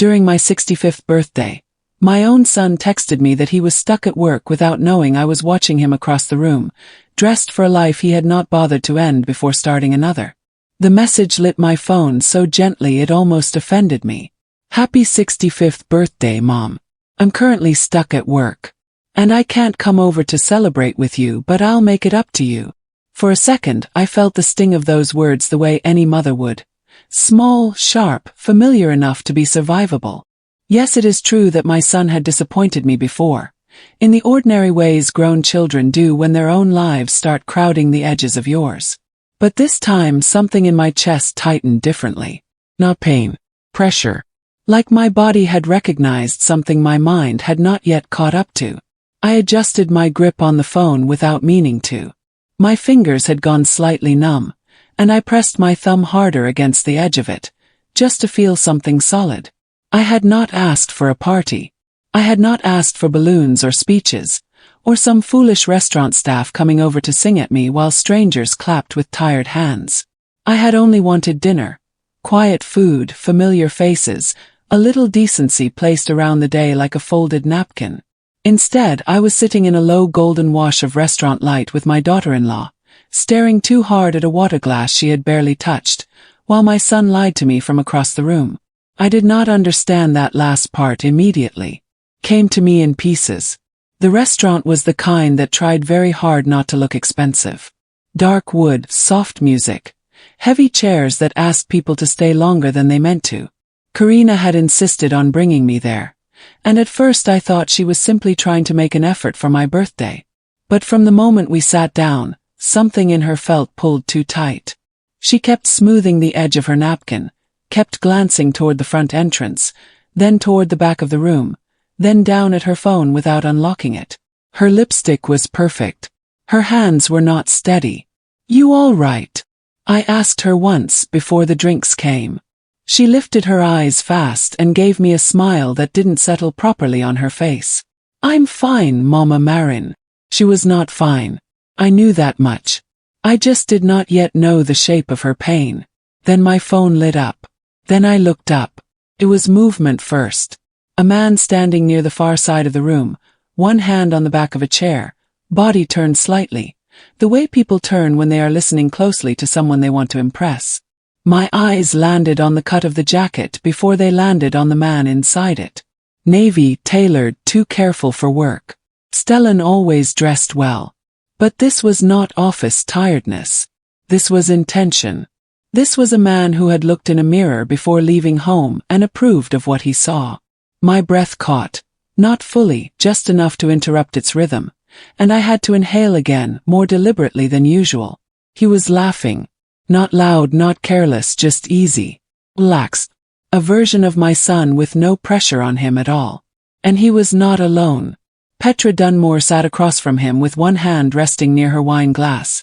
During my 65th birthday, my own son texted me that he was stuck at work without knowing I was watching him across the room, dressed for a life he had not bothered to end before starting another. The message lit my phone so gently it almost offended me. Happy 65th birthday, Mom. I'm currently stuck at work. And I can't come over to celebrate with you, but I'll make it up to you. For a second, I felt the sting of those words the way any mother would. Small, sharp, familiar enough to be survivable. Yes, it is true that my son had disappointed me before, in the ordinary ways grown children do when their own lives start crowding the edges of yours. But this time something in my chest tightened differently. Not pain. Pressure. Like my body had recognized something my mind had not yet caught up to. I adjusted my grip on the phone without meaning to. My fingers had gone slightly numb, and I pressed my thumb harder against the edge of it, just to feel something solid. I had not asked for a party. I had not asked for balloons or speeches, or some foolish restaurant staff coming over to sing at me while strangers clapped with tired hands. I had only wanted dinner, quiet food, familiar faces, a little decency placed around the day like a folded napkin. Instead, I was sitting in a low golden wash of restaurant light with my daughter-in-law, staring too hard at a water glass she had barely touched, while my son lied to me from across the room. I did not understand that last part immediately. Came to me in pieces. The restaurant was the kind that tried very hard not to look expensive. Dark wood, soft music, heavy chairs that asked people to stay longer than they meant to. Karina had insisted on bringing me there, and at first I thought she was simply trying to make an effort for my birthday. But from the moment we sat down, something in her felt pulled too tight. She kept smoothing the edge of her napkin, kept glancing toward the front entrance, then toward the back of the room, then down at her phone without unlocking it. Her lipstick was perfect. Her hands were not steady. "You all right?" I asked her once before the drinks came. She lifted her eyes fast and gave me a smile that didn't settle properly on her face. "I'm fine, Mama Marin." She was not fine. I knew that much. I just did not yet know the shape of her pain. Then my phone lit up. Then I looked up. It was movement first. A man standing near the far side of the room, one hand on the back of a chair, body turned slightly, the way people turn when they are listening closely to someone they want to impress. My eyes landed on the cut of the jacket before they landed on the man inside it. Navy, tailored, too careful for work. Stellan always dressed well. But this was not office tiredness. This was intention. This was a man who had looked in a mirror before leaving home and approved of what he saw. My breath caught, not fully, just enough to interrupt its rhythm, and I had to inhale again, more deliberately than usual. He was laughing. Not loud, not careless, just easy, relaxed. A version of my son with no pressure on him at all. And he was not alone. Petra Dunmore sat across from him with one hand resting near her wine glass.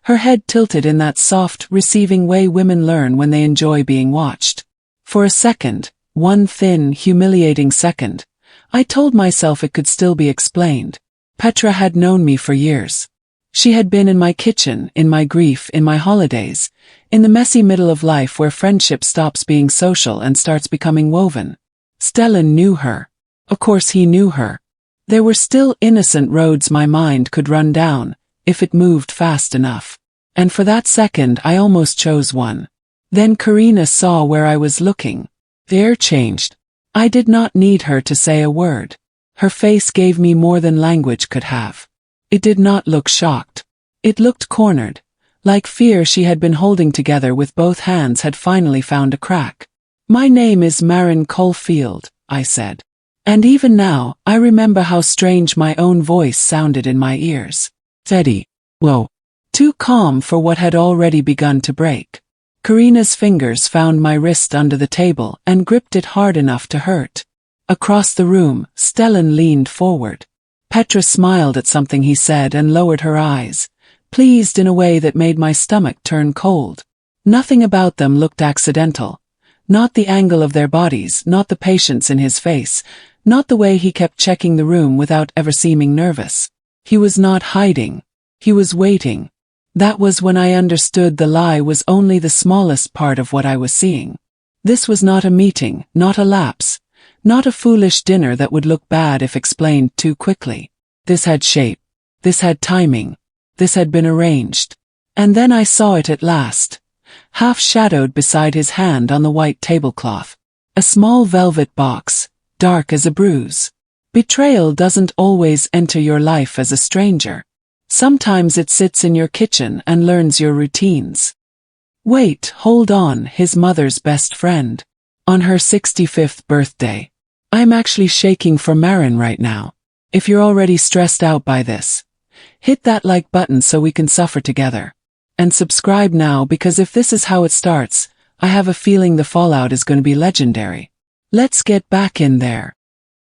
Her head tilted in that soft, receiving way women learn when they enjoy being watched. For a second, one thin, humiliating second, I told myself it could still be explained. Petra had known me for years. She had been in my kitchen, in my grief, in my holidays, in the messy middle of life where friendship stops being social and starts becoming woven. Stellan knew her. Of course he knew her. There were still innocent roads my mind could run down, if it moved fast enough. And for that second I almost chose one. Then Karina saw where I was looking. The air changed. I did not need her to say a word. Her face gave me more than language could have. It did not look shocked. It looked cornered, like fear she had been holding together with both hands had finally found a crack. "My name is Marin Caulfield," I said. And even now, I remember how strange my own voice sounded in my ears. Steady, low, too calm for what had already begun to break. Karina's fingers found my wrist under the table and gripped it hard enough to hurt. Across the room, Stellan leaned forward. Petra smiled at something he said and lowered her eyes, pleased in a way that made my stomach turn cold. Nothing about them looked accidental. Not the angle of their bodies, not the patience in his face, not the way he kept checking the room without ever seeming nervous. He was not hiding. He was waiting. That was when I understood the lie was only the smallest part of what I was seeing. This was not a meeting, not a lapse, not a foolish dinner that would look bad if explained too quickly. This had shape. This had timing. This had been arranged. And then I saw it at last, half-shadowed beside his hand on the white tablecloth. A small velvet box, dark as a bruise. Betrayal doesn't always enter your life as a stranger. Sometimes it sits in your kitchen and learns your routines. Wait, hold on, his mother's best friend. On her 65th birthday. I'm actually shaking for Marin right now. If you're already stressed out by this, hit that like button so we can suffer together. And subscribe now, because if this is how it starts, I have a feeling the fallout is going to be legendary. Let's get back in there.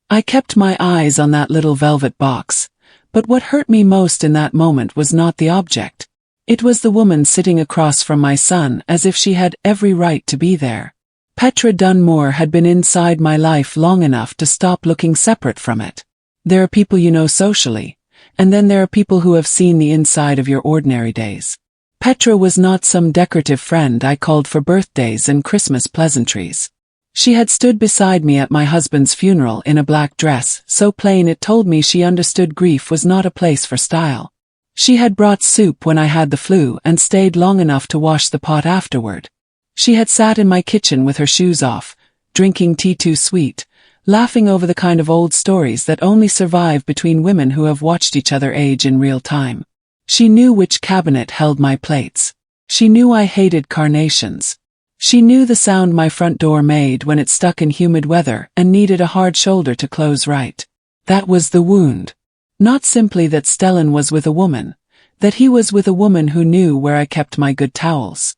I kept my eyes on that little velvet box, but what hurt me most in that moment was not the object. It was the woman sitting across from my son, as if she had every right to be there. Petra Dunmore had been inside my life long enough to stop looking separate from it. There are people you know socially, and then there are people who have seen the inside of your ordinary days. Petra was not some decorative friend I called for birthdays and Christmas pleasantries. She had stood beside me at my husband's funeral in a black dress, so plain it told me she understood grief was not a place for style. She had brought soup when I had the flu and stayed long enough to wash the pot afterward. She had sat in my kitchen with her shoes off, drinking tea too sweet, laughing over the kind of old stories that only survive between women who have watched each other age in real time. She knew which cabinet held my plates. She knew I hated carnations. She knew the sound my front door made when it stuck in humid weather and needed a hard shoulder to close right. That was the wound. Not simply that Stellan was with a woman, that he was with a woman who knew where I kept my good towels.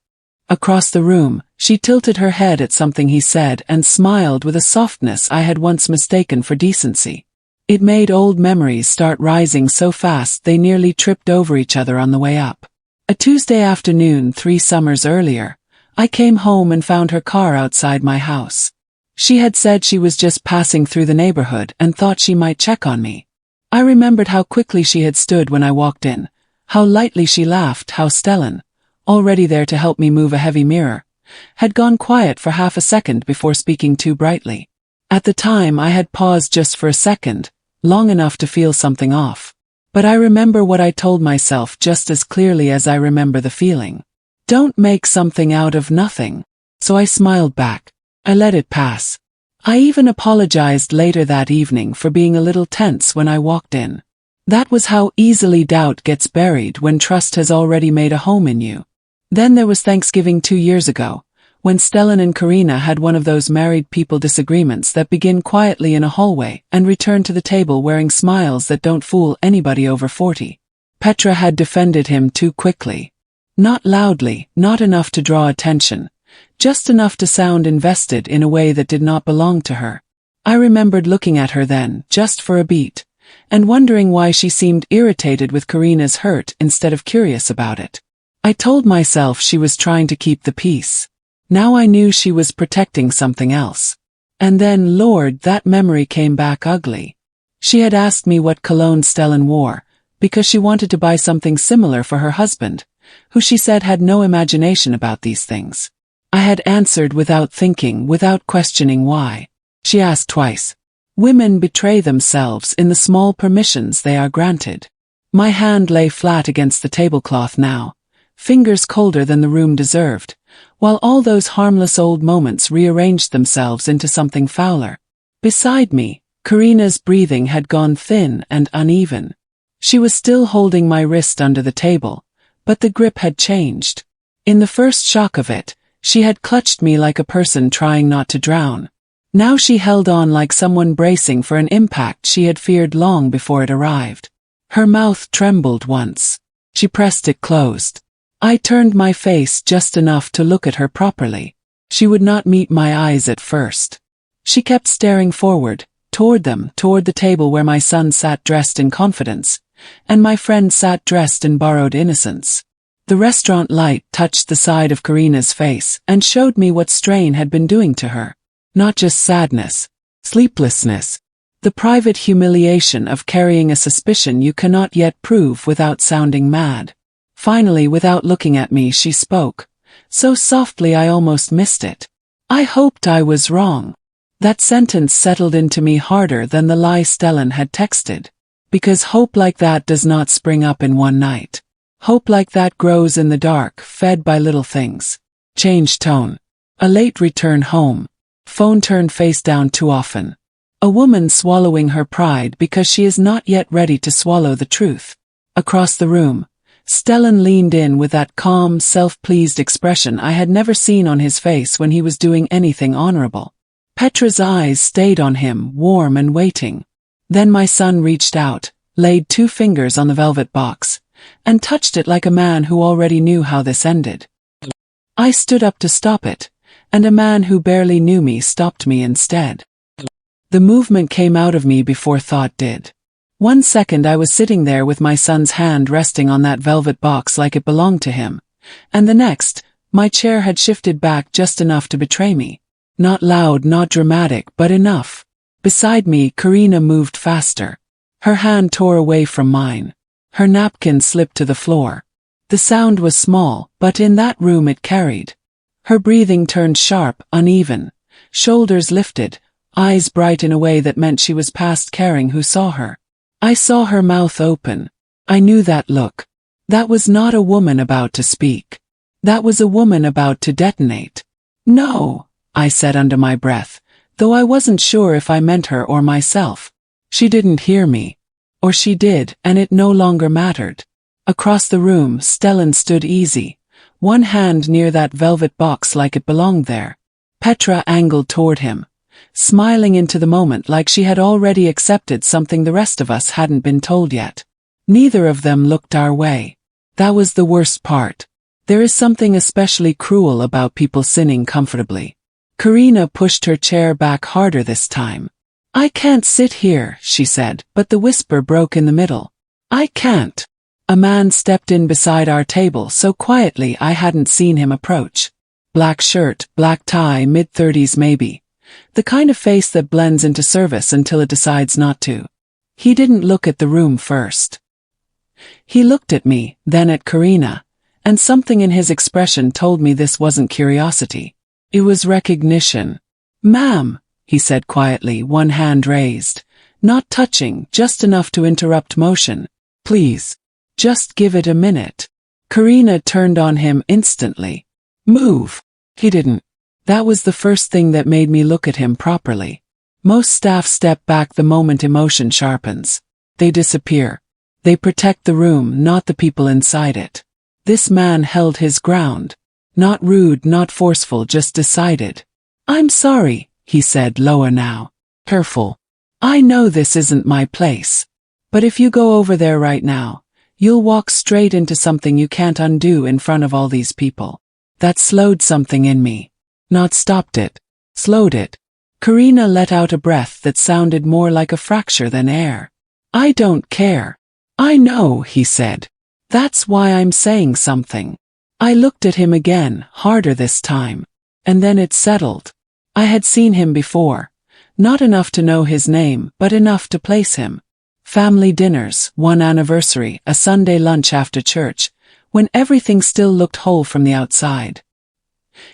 Across the room, she tilted her head at something he said and smiled with a softness I had once mistaken for decency. It made old memories start rising so fast they nearly tripped over each other on the way up. A Tuesday afternoon 3 summers earlier, I came home and found her car outside my house. She had said she was just passing through the neighborhood and thought she might check on me. I remembered how quickly she had stood when I walked in, how lightly she laughed, how Stellan, already there to help me move a heavy mirror, had gone quiet for half a second before speaking too brightly. At the time I had paused just for a second, long enough to feel something off. But I remember what I told myself just as clearly as I remember the feeling. Don't make something out of nothing. So I smiled back. I let it pass. I even apologized later that evening for being a little tense when I walked in. That was how easily doubt gets buried when trust has already made a home in you. Then there was Thanksgiving 2 years ago, when Stellan and Karina had one of those married people disagreements that begin quietly in a hallway and return to the table wearing smiles that don't fool anybody over 40. Petra had defended him too quickly. Not loudly, not enough to draw attention, just enough to sound invested in a way that did not belong to her. I remembered looking at her then, just for a beat, and wondering why she seemed irritated with Karina's hurt instead of curious about it. I told myself she was trying to keep the peace. Now I knew she was protecting something else. And then, Lord, that memory came back ugly. She had asked me what cologne Stellan wore, because she wanted to buy something similar for her husband, who she said had no imagination about these things. I had answered without thinking, without questioning why. She asked twice. Women betray themselves in the small permissions they are granted. My hand lay flat against the tablecloth now, fingers colder than the room deserved, while all those harmless old moments rearranged themselves into something fouler. Beside me, Karina's breathing had gone thin and uneven. She was still holding my wrist under the table, but the grip had changed. In the first shock of it, she had clutched me like a person trying not to drown. Now she held on like someone bracing for an impact she had feared long before it arrived. Her mouth trembled once. She pressed it closed. I turned my face just enough to look at her properly. She would not meet my eyes at first. She kept staring forward, toward them, toward the table where my son sat dressed in confidence, and my friend sat dressed in borrowed innocence. The restaurant light touched the side of Karina's face and showed me what strain had been doing to her. Not just sadness, sleeplessness, the private humiliation of carrying a suspicion you cannot yet prove without sounding mad. Finally, without looking at me, she spoke, so softly I almost missed it. I hoped I was wrong. That sentence settled into me harder than the lie Stellan had texted. Because hope like that does not spring up in one night. Hope like that grows in the dark, fed by little things. Change tone. A late return home. Phone turned face down too often. A woman swallowing her pride because she is not yet ready to swallow the truth. Across the room, Stellan leaned in with that calm, self-pleased expression I had never seen on his face when he was doing anything honorable. Petra's eyes stayed on him, warm and waiting. Then my son reached out, laid 2 fingers on the velvet box, and touched it like a man who already knew how this ended. I stood up to stop it, and a man who barely knew me stopped me instead. The movement came out of me before thought did. 1 second I was sitting there with my son's hand resting on that velvet box like it belonged to him, and the next, my chair had shifted back just enough to betray me. Not loud, not dramatic, but enough. Beside me, Karina moved faster. Her hand tore away from mine. Her napkin slipped to the floor. The sound was small, but in that room it carried. Her breathing turned sharp, uneven. Shoulders lifted, eyes bright in a way that meant she was past caring who saw her. I saw her mouth open. I knew that look. That was not a woman about to speak. That was a woman about to detonate. No, I said under my breath, though I wasn't sure if I meant her or myself. She didn't hear me. Or she did, and it no longer mattered. Across the room, Stellan stood easy, one hand near that velvet box like it belonged there. Petra angled toward him, smiling into the moment like she had already accepted something the rest of us hadn't been told yet. Neither of them looked our way. That was the worst part. There is something especially cruel about people sinning comfortably. Karina pushed her chair back harder this time. I can't sit here, she said, but the whisper broke in the middle. I can't. A man stepped in beside our table so quietly I hadn't seen him approach. Black shirt, black tie, mid-30s maybe. The kind of face that blends into service until it decides not to. He didn't look at the room first. He looked at me, then at Karina, and something in his expression told me this wasn't curiosity. It was recognition. Ma'am, he said quietly, one hand raised. Not touching, just enough to interrupt motion. Please. Just give it a minute. Karina turned on him instantly. Move. He didn't. That was the first thing that made me look at him properly. Most staff step back the moment emotion sharpens. They disappear. They protect the room, not the people inside it. This man held his ground. Not rude, not forceful, just decided. I'm sorry, he said lower now. Careful. I know this isn't my place. But if you go over there right now, you'll walk straight into something you can't undo in front of all these people. That slowed something in me. Not stopped it. Slowed it. Karina let out a breath that sounded more like a fracture than air. I don't care. I know, he said. That's why I'm saying something. I looked at him again, harder this time. And then it settled. I had seen him before. Not enough to know his name, but enough to place him. Family dinners, one anniversary, a Sunday lunch after church, when everything still looked whole from the outside.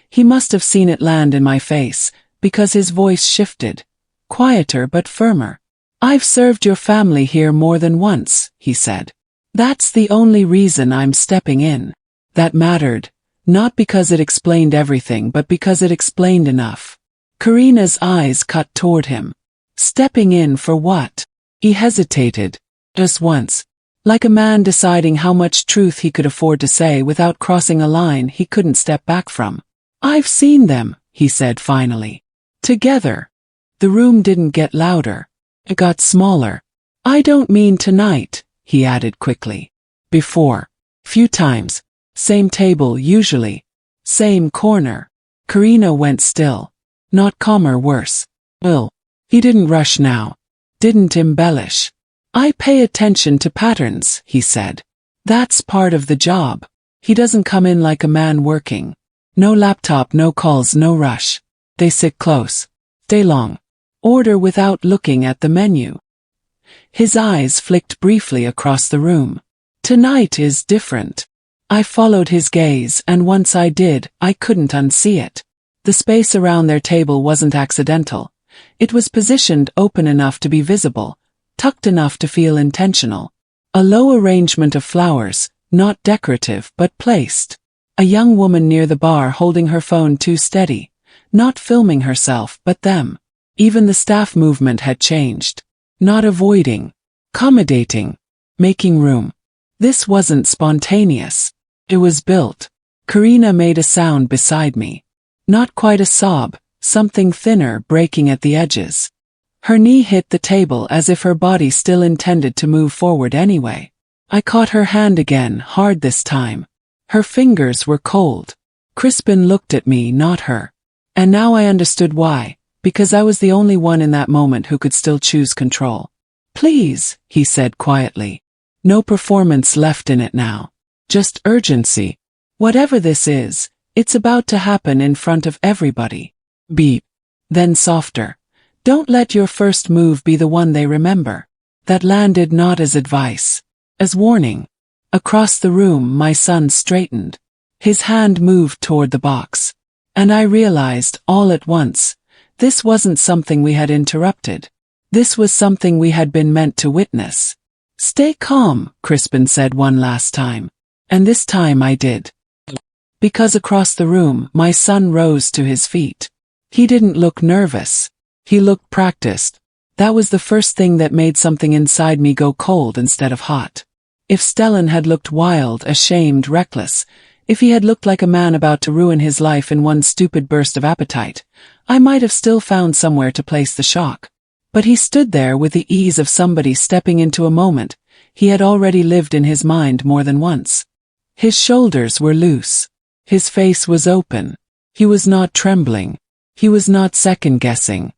He must have seen it land in my face, because his voice shifted, quieter but firmer. I've served your family here more than once, he said. That's the only reason I'm stepping in. That mattered, not because it explained everything but because it explained enough. Karina's eyes cut toward him. Stepping in for what? He hesitated. Just once. Like a man deciding how much truth he could afford to say without crossing a line he couldn't step back from. I've seen them, he said finally. Together. The room didn't get louder. It got smaller. I don't mean tonight, he added quickly. Before. Few times. Same table usually. Same corner. Karina went still. Not calmer, worse. Well. He didn't rush now. Didn't embellish. I pay attention to patterns, he said. That's part of the job. He doesn't come in like a man working. No laptop, no calls, no rush. They sit close. Stay long. Order without looking at the menu. His eyes flicked briefly across the room. Tonight is different. I followed his gaze, and once I did, I couldn't unsee it. The space around their table wasn't accidental. It was positioned open enough to be visible, tucked enough to feel intentional. A low arrangement of flowers, not decorative but placed. A young woman near the bar holding her phone too steady, not filming herself but them. Even the staff movement had changed. Not avoiding, accommodating, making room. This wasn't spontaneous. It was built. Karina made a sound beside me. Not quite a sob, something thinner breaking at the edges. Her knee hit the table as if her body still intended to move forward anyway. I caught her hand again, hard this time. Her fingers were cold. Crispin looked at me, not her. And now I understood why, because I was the only one in that moment who could still choose control. Please, he said quietly. No performance left in it now. Just urgency. Whatever this is, it's about to happen in front of everybody. Beep. Then softer. Don't let your first move be the one they remember. That landed not as advice, as warning. Across the room my son straightened. His hand moved toward the box. And I realized, all at once, this wasn't something we had interrupted. This was something we had been meant to witness. Stay calm, Crispin said one last time. And this time I did. Because across the room my son rose to his feet. He didn't look nervous. He looked practiced. That was the first thing that made something inside me go cold instead of hot. If Stellan had looked wild, ashamed, reckless, if he had looked like a man about to ruin his life in one stupid burst of appetite, I might have still found somewhere to place the shock. But he stood there with the ease of somebody stepping into a moment he had already lived in his mind more than once. His shoulders were loose. His face was open. He was not trembling. He was not second-guessing.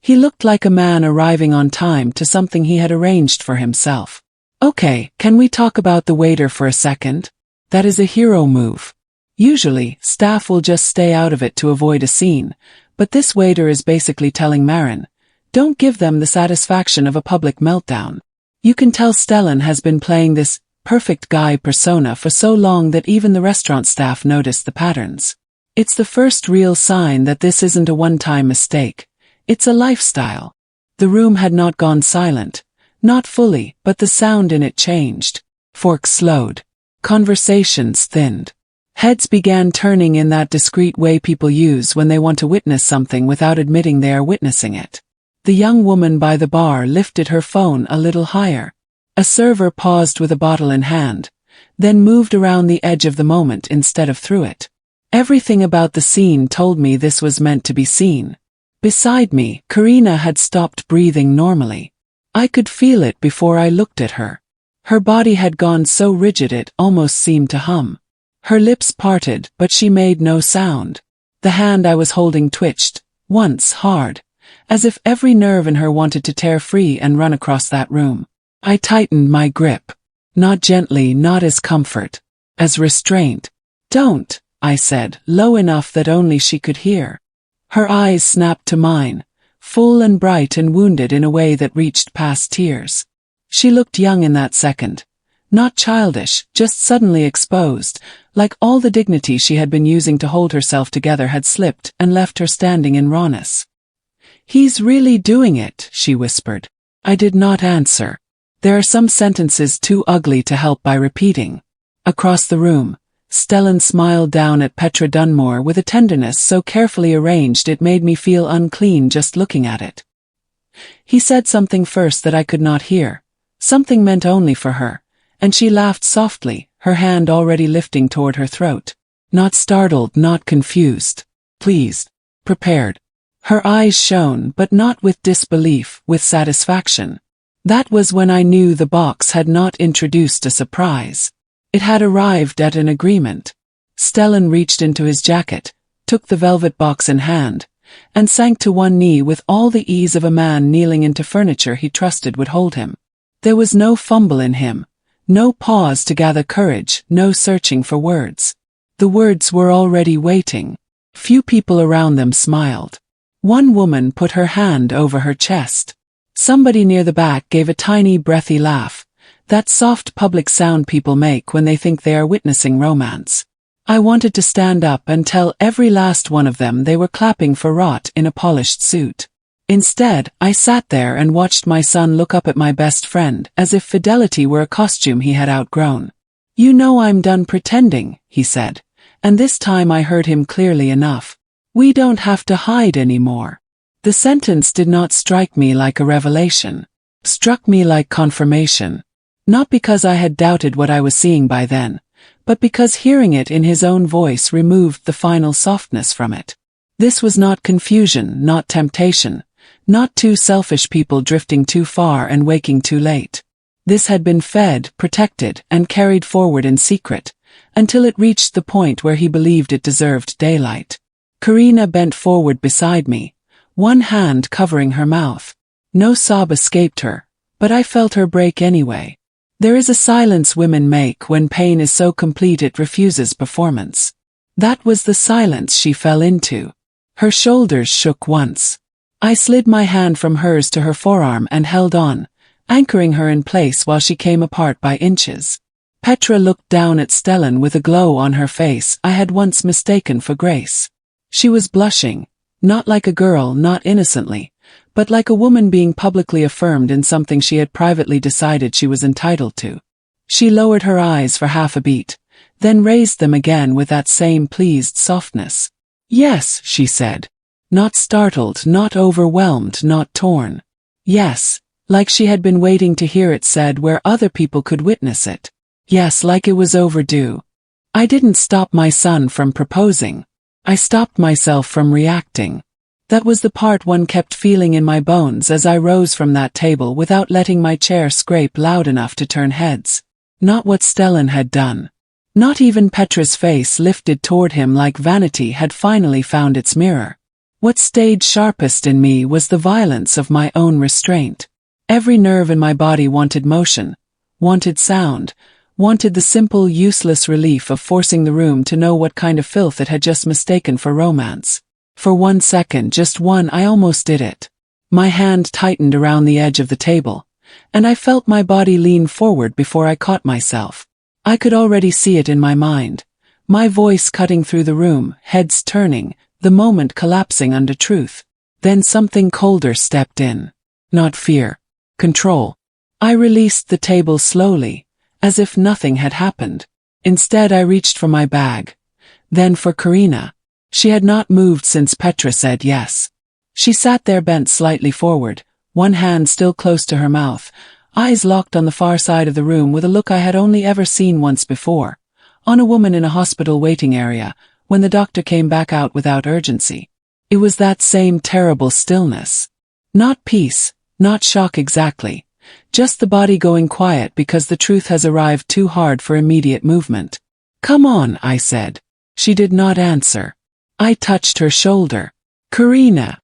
He looked like a man arriving on time to something he had arranged for himself. Okay, can we talk about the waiter for a second? That is a hero move. Usually, staff will just stay out of it to avoid a scene, but this waiter is basically telling Marin, don't give them the satisfaction of a public meltdown. You can tell Stellan has been playing this perfect guy persona for so long that even the restaurant staff noticed the patterns. It's the first real sign that this isn't a one-time mistake. It's a lifestyle. The room had not gone silent. Not fully, but the sound in it changed. Forks slowed. Conversations thinned. Heads began turning in that discreet way people use when they want to witness something without admitting they are witnessing it. The young woman by the bar lifted her phone a little higher. A server paused with a bottle in hand, then moved around the edge of the moment instead of through it. Everything about the scene told me this was meant to be seen. Beside me, Karina had stopped breathing normally. I could feel it before I looked at her. Her body had gone so rigid it almost seemed to hum. Her lips parted, but she made no sound. The hand I was holding twitched, once hard, as if every nerve in her wanted to tear free and run across that room. I tightened my grip. Not gently, not as comfort, as restraint. Don't, I said, low enough that only she could hear. Her eyes snapped to mine, full and bright and wounded in a way that reached past tears. She looked young in that second. Not childish, just suddenly exposed, like all the dignity she had been using to hold herself together had slipped and left her standing in rawness. He's really doing it, she whispered. I did not answer. There are some sentences too ugly to help by repeating. Across the room, Stellan smiled down at Petra Dunmore with a tenderness so carefully arranged it made me feel unclean just looking at it. He said something first that I could not hear, something meant only for her, and she laughed softly, her hand already lifting toward her throat. Not startled, not confused. Pleased. Prepared. Her eyes shone, but not with disbelief, with satisfaction. That was when I knew the box had not introduced a surprise. It had arrived at an agreement. Stellan reached into his jacket, took the velvet box in hand, and sank to one knee with all the ease of a man kneeling into furniture he trusted would hold him. There was no fumble in him, no pause to gather courage, no searching for words. The words were already waiting. Few people around them smiled. One woman put her hand over her chest. Somebody near the back gave a tiny breathy laugh. That soft public sound people make when they think they are witnessing romance. I wanted to stand up and tell every last one of them they were clapping for rot in a polished suit. Instead, I sat there and watched my son look up at my best friend as if fidelity were a costume he had outgrown. "You know I'm done pretending," he said, and this time I heard him clearly enough. "We don't have to hide anymore." The sentence did not strike me like a revelation. Struck me like confirmation. Not because I had doubted what I was seeing by then, but because hearing it in his own voice removed the final softness from it. This was not confusion, not temptation, not two selfish people drifting too far and waking too late. This had been fed, protected, and carried forward in secret, until it reached the point where he believed it deserved daylight. Karina bent forward beside me, one hand covering her mouth. No sob escaped her, but I felt her break anyway. There is a silence women make when pain is so complete it refuses performance. That was the silence she fell into. Her shoulders shook once. I slid my hand from hers to her forearm and held on, anchoring her in place while she came apart by inches. Petra looked down at Stellan with a glow on her face I had once mistaken for grace. She was blushing, not like a girl, not innocently, but like a woman being publicly affirmed in something she had privately decided she was entitled to. She lowered her eyes for half a beat, then raised them again with that same pleased softness. "Yes," she said. Not startled, not overwhelmed, not torn. Yes, like she had been waiting to hear it said where other people could witness it. Yes, like it was overdue. I didn't stop my son from proposing. I stopped myself from reacting. That was the part one kept feeling in my bones as I rose from that table without letting my chair scrape loud enough to turn heads. Not what Stellan had done. Not even Petra's face lifted toward him like vanity had finally found its mirror. What stayed sharpest in me was the violence of my own restraint. Every nerve in my body wanted motion, wanted sound, wanted the simple, useless relief of forcing the room to know what kind of filth it had just mistaken for romance. For 1 second, just one, I almost did it. My hand tightened around the edge of the table, and I felt my body lean forward before I caught myself. I could already see it in my mind. My voice cutting through the room, heads turning, the moment collapsing under truth. Then something colder stepped in. Not fear. Control. I released the table slowly, as if nothing had happened. Instead I reached for my bag. Then for Karina. She had not moved since Petra said yes. She sat there bent slightly forward, one hand still close to her mouth, eyes locked on the far side of the room with a look I had only ever seen once before, on a woman in a hospital waiting area, when the doctor came back out without urgency. It was that same terrible stillness. Not peace, not shock exactly, just the body going quiet because the truth has arrived too hard for immediate movement. "Come on," I said. She did not answer. I touched her shoulder. "Karina."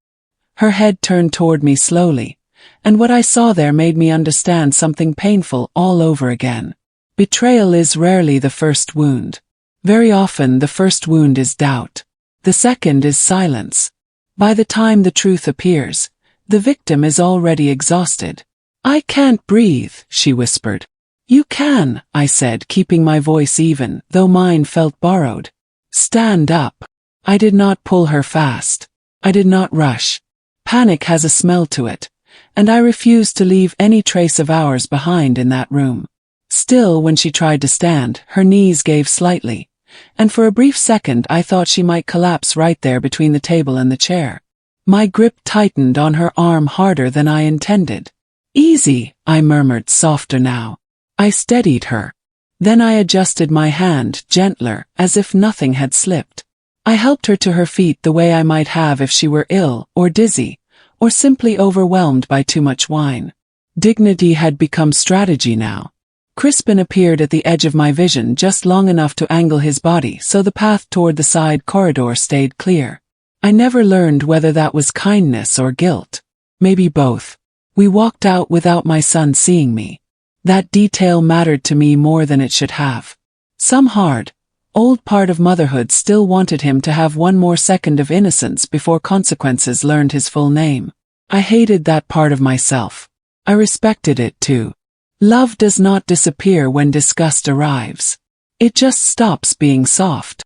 Her head turned toward me slowly, and what I saw there made me understand something painful all over again. Betrayal is rarely the first wound. Very often the first wound is doubt. The second is silence. By the time the truth appears, the victim is already exhausted. "I can't breathe," she whispered. "You can," I said, keeping my voice even, though mine felt borrowed. "Stand up." I did not pull her fast. I did not rush. Panic has a smell to it, and I refused to leave any trace of ours behind in that room. Still, when she tried to stand, her knees gave slightly, and for a brief second I thought she might collapse right there between the table and the chair. My grip tightened on her arm harder than I intended. "Easy," I murmured, softer now. I steadied her. Then I adjusted my hand, gentler, as if nothing had slipped. I helped her to her feet the way I might have if she were ill, or dizzy, or simply overwhelmed by too much wine. Dignity had become strategy now. Crispin appeared at the edge of my vision just long enough to angle his body so the path toward the side corridor stayed clear. I never learned whether that was kindness or guilt. Maybe both. We walked out without my son seeing me. That detail mattered to me more than it should have. Some hard, old part of motherhood still wanted him to have one more second of innocence before consequences learned his full name. I hated that part of myself. I respected it too. Love does not disappear when disgust arrives. It just stops being soft.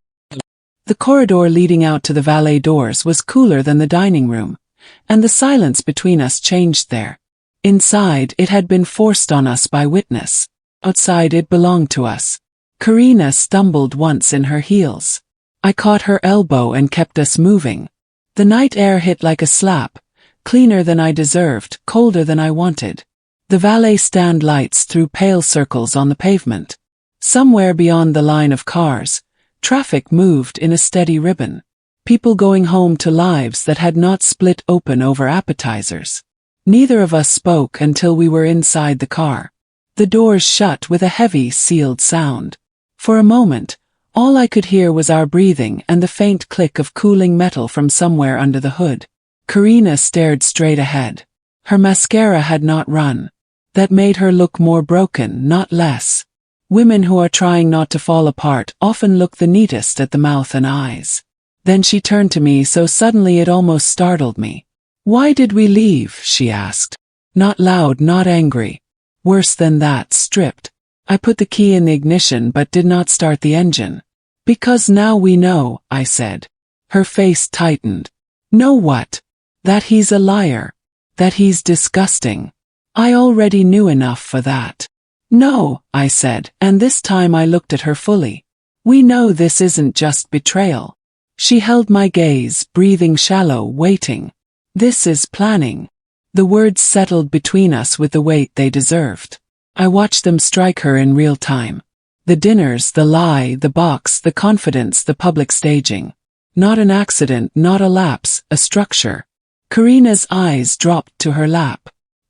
The corridor leading out to the valet doors was cooler than the dining room, and the silence between us changed there. Inside, it had been forced on us by witness. Outside, it belonged to us. Karina stumbled once in her heels. I caught her elbow and kept us moving. The night air hit like a slap, cleaner than I deserved, colder than I wanted. The valet stand lights threw pale circles on the pavement. Somewhere beyond the line of cars, traffic moved in a steady ribbon. People going home to lives that had not split open over appetizers. Neither of us spoke until we were inside the car. The doors shut with a heavy, sealed sound. For a moment, all I could hear was our breathing and the faint click of cooling metal from somewhere under the hood. Karina stared straight ahead. Her mascara had not run. That made her look more broken, not less. Women who are trying not to fall apart often look the neatest at the mouth and eyes. Then she turned to me so suddenly it almost startled me. "Why did we leave?" she asked. Not loud, not angry. Worse than that, stripped. I put the key in the ignition but did not start the engine. "Because now we know," I said. Her face tightened. "Know what?" "That he's a liar. That he's disgusting." I already knew enough for that. "No," I said, and this time I looked at her fully. "We know this isn't just betrayal." She held my gaze, breathing shallow, waiting. "This is planning." The words settled between us with the weight they deserved. I watched them strike her in real time. The dinners, the lie, the box, the confidence, the public staging. Not an accident, not a lapse, a structure. Karina's eyes dropped to her lap.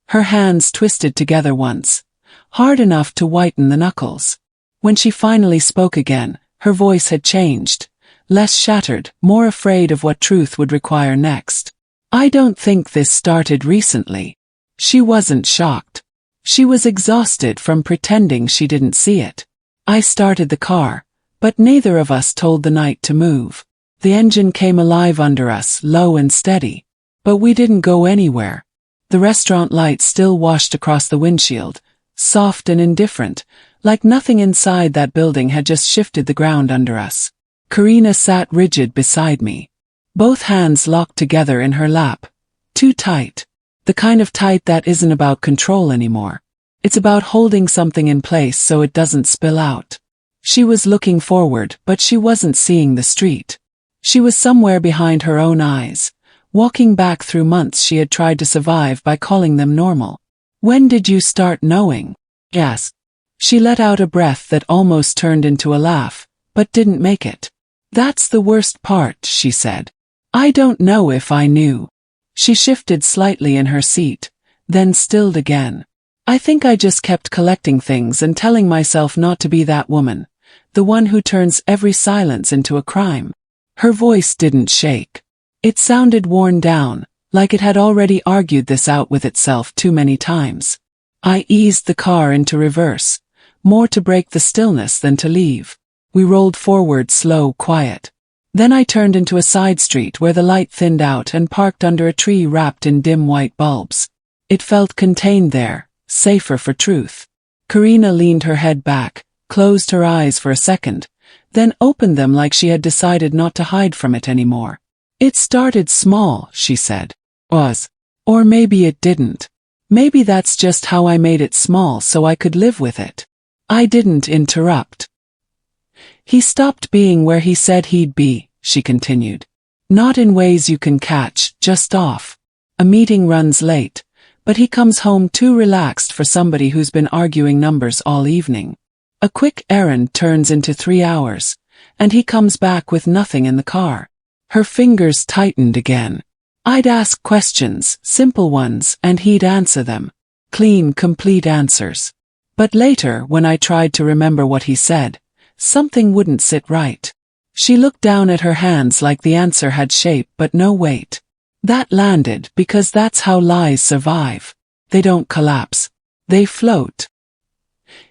Her hands twisted together once, hard enough to whiten the knuckles. When she finally spoke again, her voice had changed, less shattered, more afraid of what truth would require next. "I don't think this started recently." She wasn't shocked. She was exhausted from pretending she didn't see it. I started the car, but neither of us told the night to move. The engine came alive under us, low and steady. But we didn't go anywhere. The restaurant lights still washed across the windshield, soft and indifferent, like nothing inside that building had just shifted the ground under us. Karina sat rigid beside me. Both hands locked together in her lap. Too tight. The kind of tight that isn't about control anymore. It's about holding something in place so it doesn't spill out. She was looking forward, but she wasn't seeing the street. She was somewhere behind her own eyes, walking back through months she had tried to survive by calling them normal. "When did you start knowing?" "Yes." She let out a breath that almost turned into a laugh, but didn't make it. "That's the worst part," she said. "I don't know if I knew." She shifted slightly in her seat, then stilled again. "I think I just kept collecting things and telling myself not to be that woman, the one who turns every silence into a crime." Her voice didn't shake. It sounded worn down, like it had already argued this out with itself too many times. I eased the car into reverse, more to break the stillness than to leave. We rolled forward slow, quiet. Then I turned into a side street where the light thinned out and parked under a tree wrapped in dim white bulbs. It felt contained there, safer for truth. Karina leaned her head back, closed her eyes for a second, then opened them like she had decided not to hide from it anymore. "It started small," she said. Or maybe it didn't. Maybe that's just how I made it small so I could live with it. I didn't interrupt. "He stopped being where he said he'd be," she continued. "Not in ways you can catch, just off. A meeting runs late, but he comes home too relaxed for somebody who's been arguing numbers all evening. A quick errand turns into 3 hours, and he comes back with nothing in the car." Her fingers tightened again. I'd ask questions, simple ones, and he'd answer them. Clean, complete answers. But later, when I tried to remember what he said, something wouldn't sit right. She looked down at her hands like the answer had shape but no weight. That landed because that's how lies survive. They don't collapse. They float.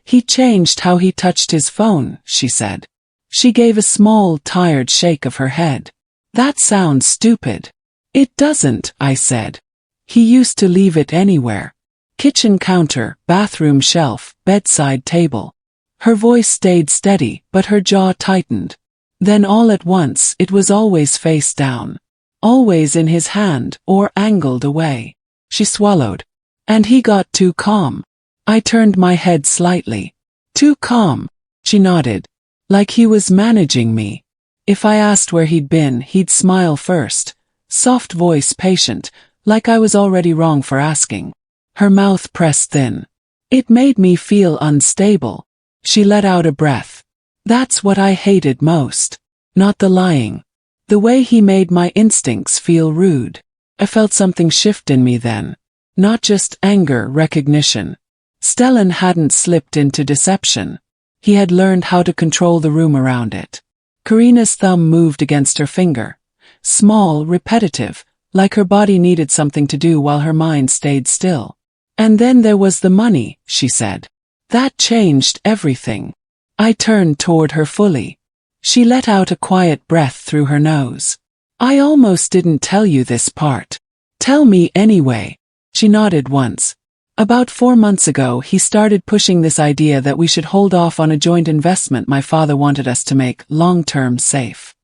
"He changed how he touched his phone," she said. She gave a small, tired shake of her head. "That sounds stupid." "It doesn't," I said. "He used to leave it anywhere. Kitchen counter, bathroom shelf, bedside table." Her voice stayed steady, but her jaw tightened. Then all at once it was always face down. Always in his hand or angled away. She swallowed. And he got too calm. I turned my head slightly. Too calm. She nodded. Like he was managing me. If I asked where he'd been, he'd smile first. Soft voice patient, like I was already wrong for asking. Her mouth pressed thin. It made me feel unstable. She let out a breath. That's what I hated most. Not the lying. The way he made my instincts feel rude. I felt something shift in me then. Not just anger, recognition. Stellan hadn't slipped into deception. He had learned how to control the room around it. Karina's thumb moved against her finger. Small, repetitive, like her body needed something to do while her mind stayed still. And then there was the money, she said. That changed everything. I turned toward her fully. She let out a quiet breath through her nose. I almost didn't tell you this part. Tell me anyway. She nodded once. About 4 months ago he started pushing this idea that we should hold off on a joint investment my father wanted us to make long-term safe.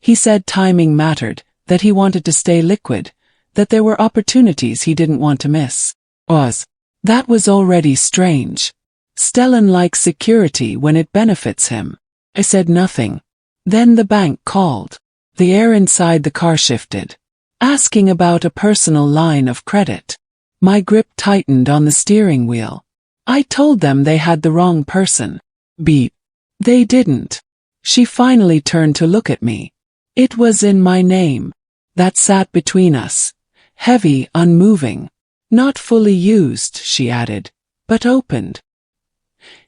He said timing mattered, that he wanted to stay liquid, that there were opportunities he didn't want to miss. That was already strange. Stellan likes security when it benefits him. I said nothing. Then the bank called. The air inside the car shifted. Asking about a personal line of credit. My grip tightened on the steering wheel. I told them they had the wrong person. Beep. They didn't. She finally turned to look at me. It was in my name. That sat between us. Heavy, unmoving. Not fully used, she added, but opened.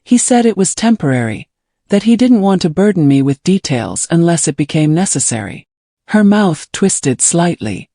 He said it was temporary, that he didn't want to burden me with details unless it became necessary. Her mouth twisted slightly.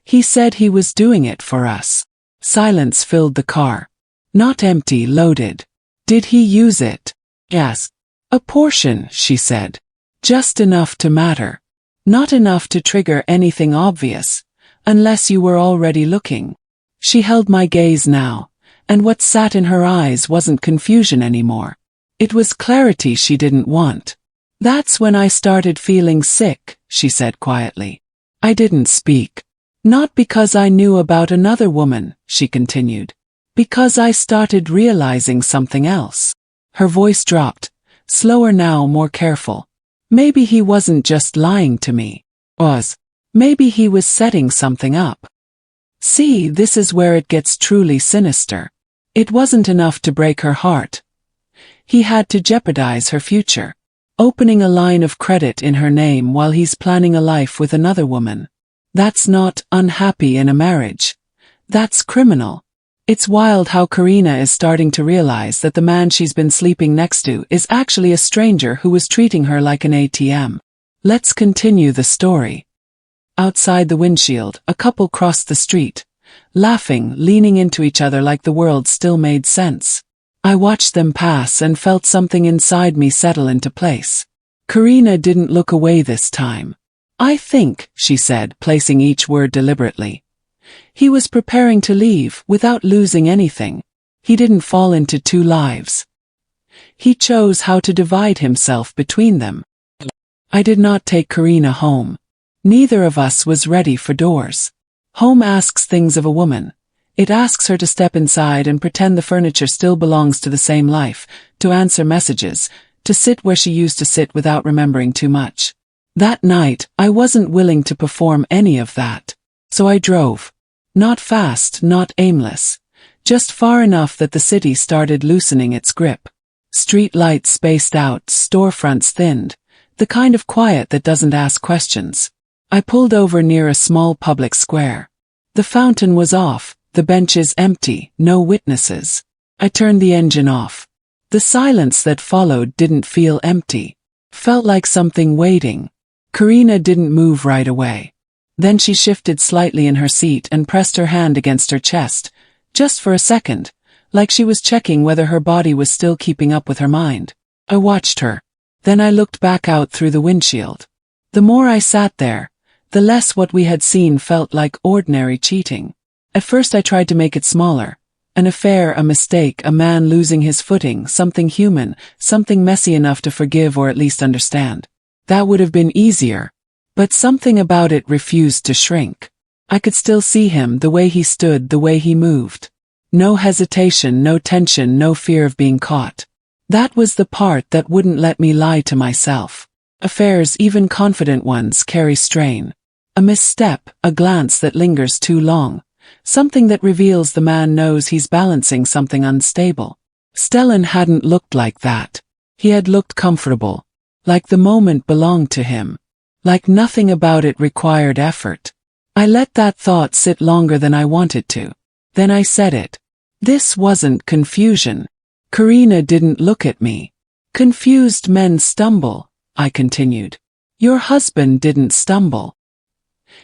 He said he was doing it for us. Silence filled the car. Not empty, loaded. Did he use it? Yes. A portion, she said. Just enough to matter. Not enough to trigger anything obvious, unless you were already looking. She held my gaze now, and what sat in her eyes wasn't confusion anymore. It was clarity she didn't want. That's when I started feeling sick, she said quietly. I didn't speak. Not because I knew about another woman, she continued. Because I started realizing something else. Her voice dropped, slower now, more careful. Maybe he wasn't just lying to me. Maybe he was setting something up. See, this is where it gets truly sinister. It wasn't enough to break her heart. He had to jeopardize her future. Opening a line of credit in her name while he's planning a life with another woman. That's not unhappy in a marriage. That's criminal. It's wild how Karina is starting to realize that the man she's been sleeping next to is actually a stranger who was treating her like an ATM. Let's continue the story. Outside the windshield, a couple crossed the street, laughing, leaning into each other like the world still made sense. I watched them pass and felt something inside me settle into place. Karina didn't look away this time. I think, she said, placing each word deliberately. He was preparing to leave without losing anything. He didn't fall into two lives. He chose how to divide himself between them. I did not take Karina home. Neither of us was ready for doors. Home asks things of a woman. It asks her to step inside and pretend the furniture still belongs to the same life, to answer messages, to sit where she used to sit without remembering too much. That night, I wasn't willing to perform any of that. So I drove. Not fast, not aimless. Just far enough that the city started loosening its grip. Street lights spaced out, storefronts thinned. The kind of quiet that doesn't ask questions. I pulled over near a small public square. The fountain was off. The benches empty, no witnesses. I turned the engine off. The silence that followed didn't feel empty. Felt like something waiting. Karina didn't move right away. Then she shifted slightly in her seat and pressed her hand against her chest, just for a second, like she was checking whether her body was still keeping up with her mind. I watched her. Then I looked back out through the windshield. The more I sat there, the less what we had seen felt like ordinary cheating. At first I tried to make it smaller, An affair, a mistake, a man losing his footing, something human, something messy enough to forgive or at least understand. That would have been easier. But something about it refused to shrink. I could still see him, the way he stood, the way he moved. No hesitation, no tension, no fear of being caught. That was the part that wouldn't let me lie to myself. Affairs, even confident ones, carry strain. A misstep, a glance that lingers too long. Something that reveals the man knows he's balancing something unstable. Stellan hadn't looked like that. He had looked comfortable. Like the moment belonged to him. Like nothing about it required effort. I let that thought sit longer than I wanted to. Then I said it. This wasn't confusion. Karina didn't look at me. Confused men stumble, I continued. Your husband didn't stumble.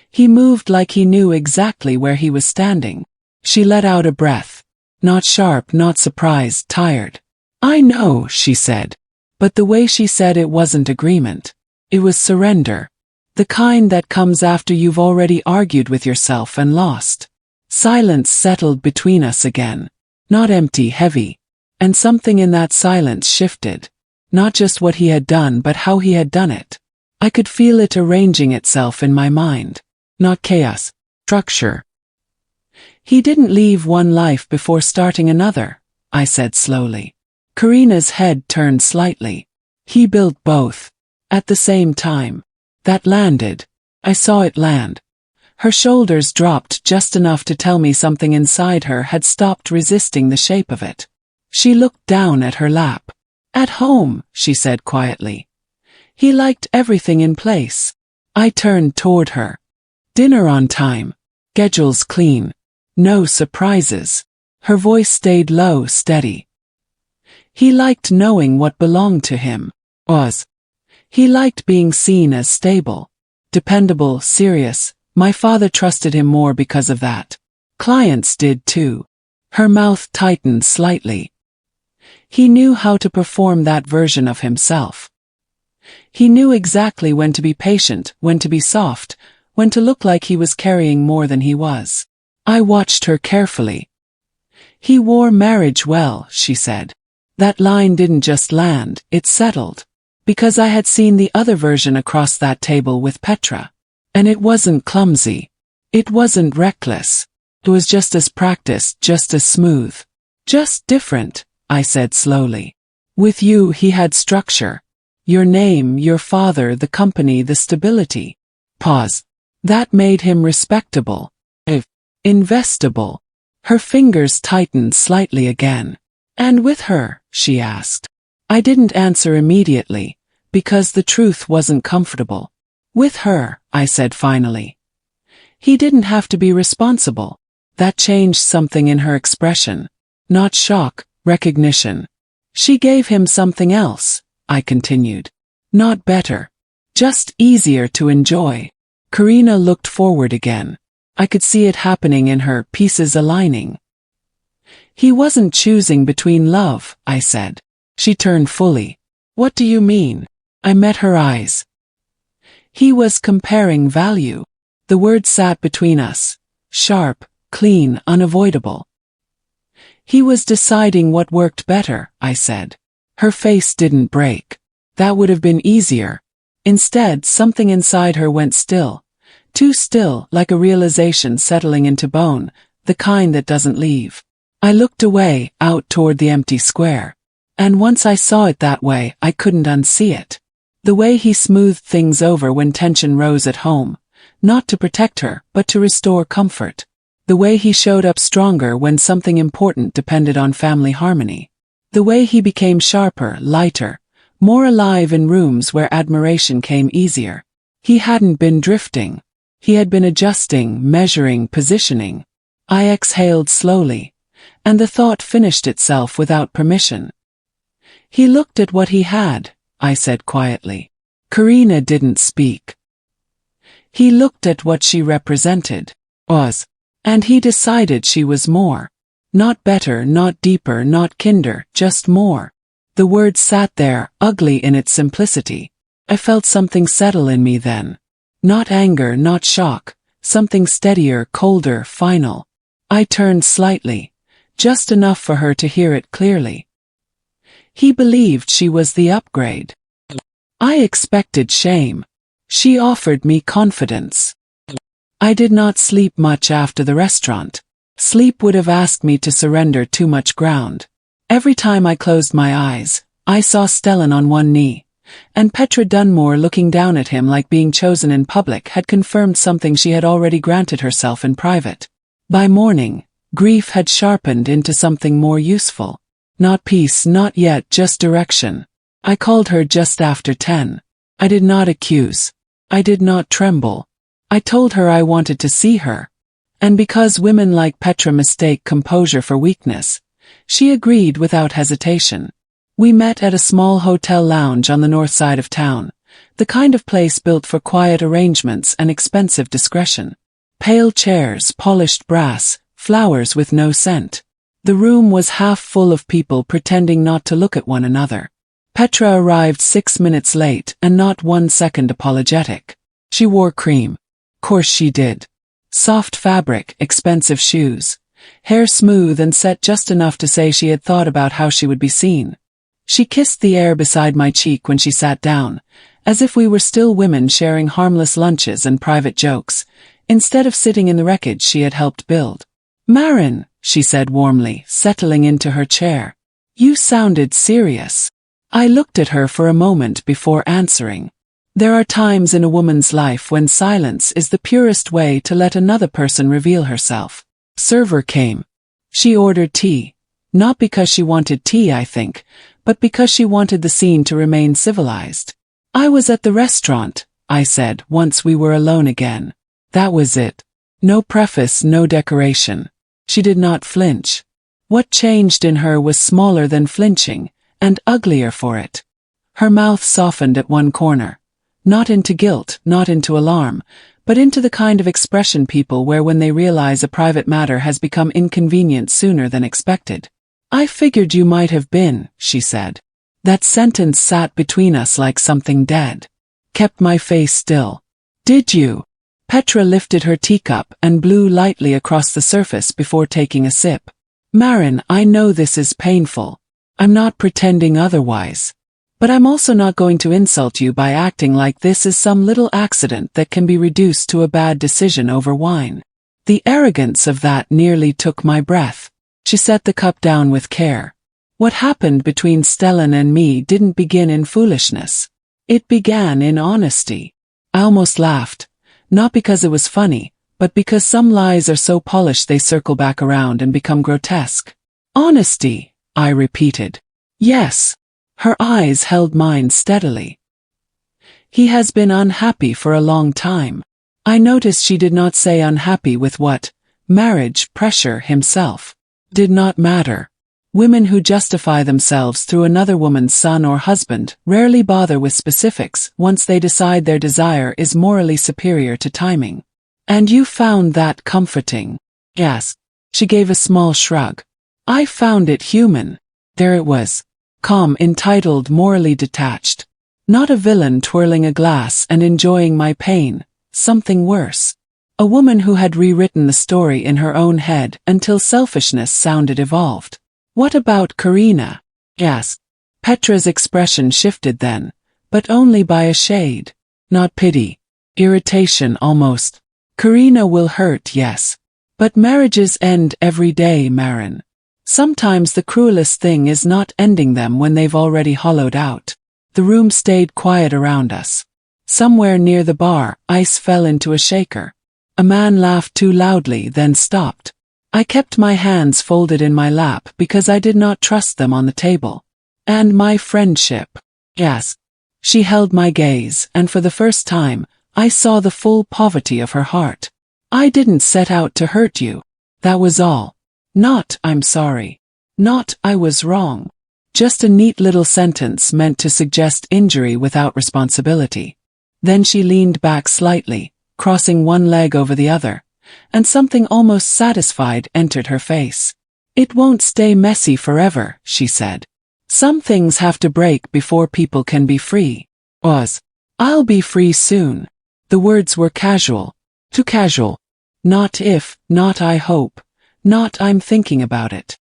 He moved like he knew exactly where he was standing. She let out a breath. Not sharp, not surprised, tired. I know, she said. But the way she said it wasn't agreement. It was surrender. The kind that comes after you've already argued with yourself and lost. Silence settled between us again. Not empty, heavy. And something in that silence shifted. Not just what he had done, but how he had done it. I could feel it arranging itself in my mind. Not chaos, structure. He didn't leave one life before starting another, I said slowly. Karina's head turned slightly. He built both. At the same time. That landed. I saw it land. Her shoulders dropped just enough to tell me something inside her had stopped resisting the shape of it. She looked down at her lap. At home, she said quietly. He liked everything in place. I turned toward her. Dinner on time. Schedules clean. No surprises. Her voice stayed low, steady. He liked knowing what belonged to him. He liked being seen as stable. Dependable, serious. My father trusted him more because of that. Clients did too. Her mouth tightened slightly. He knew how to perform that version of himself. He knew exactly when to be patient, when to be soft, when to look like he was carrying more than he was. I watched her carefully. He wore marriage well, she said. That line didn't just land, it settled. Because I had seen the other version across that table with Petra. And it wasn't clumsy. It wasn't reckless. It was just as practiced, just as smooth. Just different, I said slowly. With you he had structure. Your name, your father, the company, the stability. Pause. That made him respectable. Investable. Her fingers tightened slightly again. And with her, she asked. I didn't answer immediately, because the truth wasn't comfortable. With her, I said finally. He didn't have to be responsible. That changed something in her expression. Not shock, recognition. She gave him something else, I continued. Not better. Just easier to enjoy. Karina looked forward again. I could see it happening in her, pieces aligning. He wasn't choosing between love, I said. She turned fully. What do you mean? I met her eyes. He was comparing value. The word sat between us. Sharp, clean, unavoidable. He was deciding what worked better, I said. Her face didn't break. That would have been easier. Instead, something inside her went still. Too still, like a realization settling into bone, the kind that doesn't leave. I looked away, out toward the empty square. And once I saw it that way, I couldn't unsee it. The way he smoothed things over when tension rose at home. Not to protect her, but to restore comfort. The way he showed up stronger when something important depended on family harmony. The way he became sharper, lighter, more alive in rooms where admiration came easier. He hadn't been drifting. He had been adjusting, measuring, positioning. I exhaled slowly, and the thought finished itself without permission. He looked at what he had, I said quietly. Karina didn't speak. He looked at what she represented. And he decided she was more. Not better, not deeper, not kinder, just more. The word sat there, ugly in its simplicity. I felt something settle in me then. Not anger, not shock, something steadier, colder, final. I turned slightly, just enough for her to hear it clearly. He believed she was the upgrade. I expected shame. She offered me confidence. I did not sleep much after the restaurant. Sleep would have asked me to surrender too much ground. Every time I closed my eyes, I saw Stellan on one knee, and Petra Dunmore looking down at him like being chosen in public had confirmed something she had already granted herself in private. By morning, grief had sharpened into something more useful. Not peace, not yet, just direction. I called her just after 10. I did not accuse. I did not tremble. I told her I wanted to see her. And because women like Petra mistake composure for weakness, she agreed without hesitation. We met at a small hotel lounge on the north side of town, the kind of place built for quiet arrangements and expensive discretion. Pale chairs, polished brass, flowers with no scent. The room was half full of people pretending not to look at one another. Petra arrived 6 minutes late and not 1 second apologetic. She wore cream. Course she did. Soft fabric, expensive shoes. Hair smooth and set just enough to say she had thought about how she would be seen. She kissed the air beside my cheek when she sat down, as if we were still women sharing harmless lunches and private jokes, instead of sitting in the wreckage she had helped build. "Maren," she said warmly, settling into her chair. "You sounded serious." I looked at her for a moment before answering. There are times in a woman's life when silence is the purest way to let another person reveal herself. Server came. She ordered tea. Not because she wanted tea, I think, but because she wanted the scene to remain civilized. "I was at the restaurant," I said, once we were alone again. That was it. No preface, no decoration. She did not flinch. What changed in her was smaller than flinching, and uglier for it. Her mouth softened at one corner. Not into guilt, not into alarm, but into the kind of expression people wear when they realize a private matter has become inconvenient sooner than expected. "I figured you might have been," she said. That sentence sat between us like something dead. Kept my face still. "Did you?" Petra lifted her teacup and blew lightly across the surface before taking a sip. "Maren, I know this is painful. I'm not pretending otherwise. But I'm also not going to insult you by acting like this is some little accident that can be reduced to a bad decision over wine." The arrogance of that nearly took my breath. She set the cup down with care. "What happened between Stellan and me didn't begin in foolishness. It began in honesty." I almost laughed. Not because it was funny, but because some lies are so polished they circle back around and become grotesque. "Honesty," I repeated. "Yes." Her eyes held mine steadily. "He has been unhappy for a long time." I noticed she did not say unhappy with what, marriage, pressure, himself. Did not matter. Women who justify themselves through another woman's son or husband rarely bother with specifics once they decide their desire is morally superior to timing. "And you found that comforting?" "Yes." She gave a small shrug. "I found it human." There it was. Calm, entitled, morally detached. Not a villain twirling a glass and enjoying my pain, something worse. A woman who had rewritten the story in her own head until selfishness sounded evolved. "What about Karina?" "Yes." Petra's expression shifted then, but only by a shade. Not pity. Irritation almost. "Karina will hurt, yes. But marriages end every day, Maren. Sometimes the cruelest thing is not ending them when they've already hollowed out." The room stayed quiet around us. Somewhere near the bar, ice fell into a shaker. A man laughed too loudly, then stopped. I kept my hands folded in my lap because I did not trust them on the table. "And my friendship?" "Yes." She held my gaze, and for the first time, I saw the full poverty of her heart. "I didn't set out to hurt you. That was all. Not, I'm sorry. Not, I was wrong." Just a neat little sentence meant to suggest injury without responsibility. Then she leaned back slightly, crossing one leg over the other, and something almost satisfied entered her face. "It won't stay messy forever," she said. "Some things have to break before people can be free." "I'll be free soon." The words were casual. Too casual. Not if, not I hope. Not I'm thinking about it.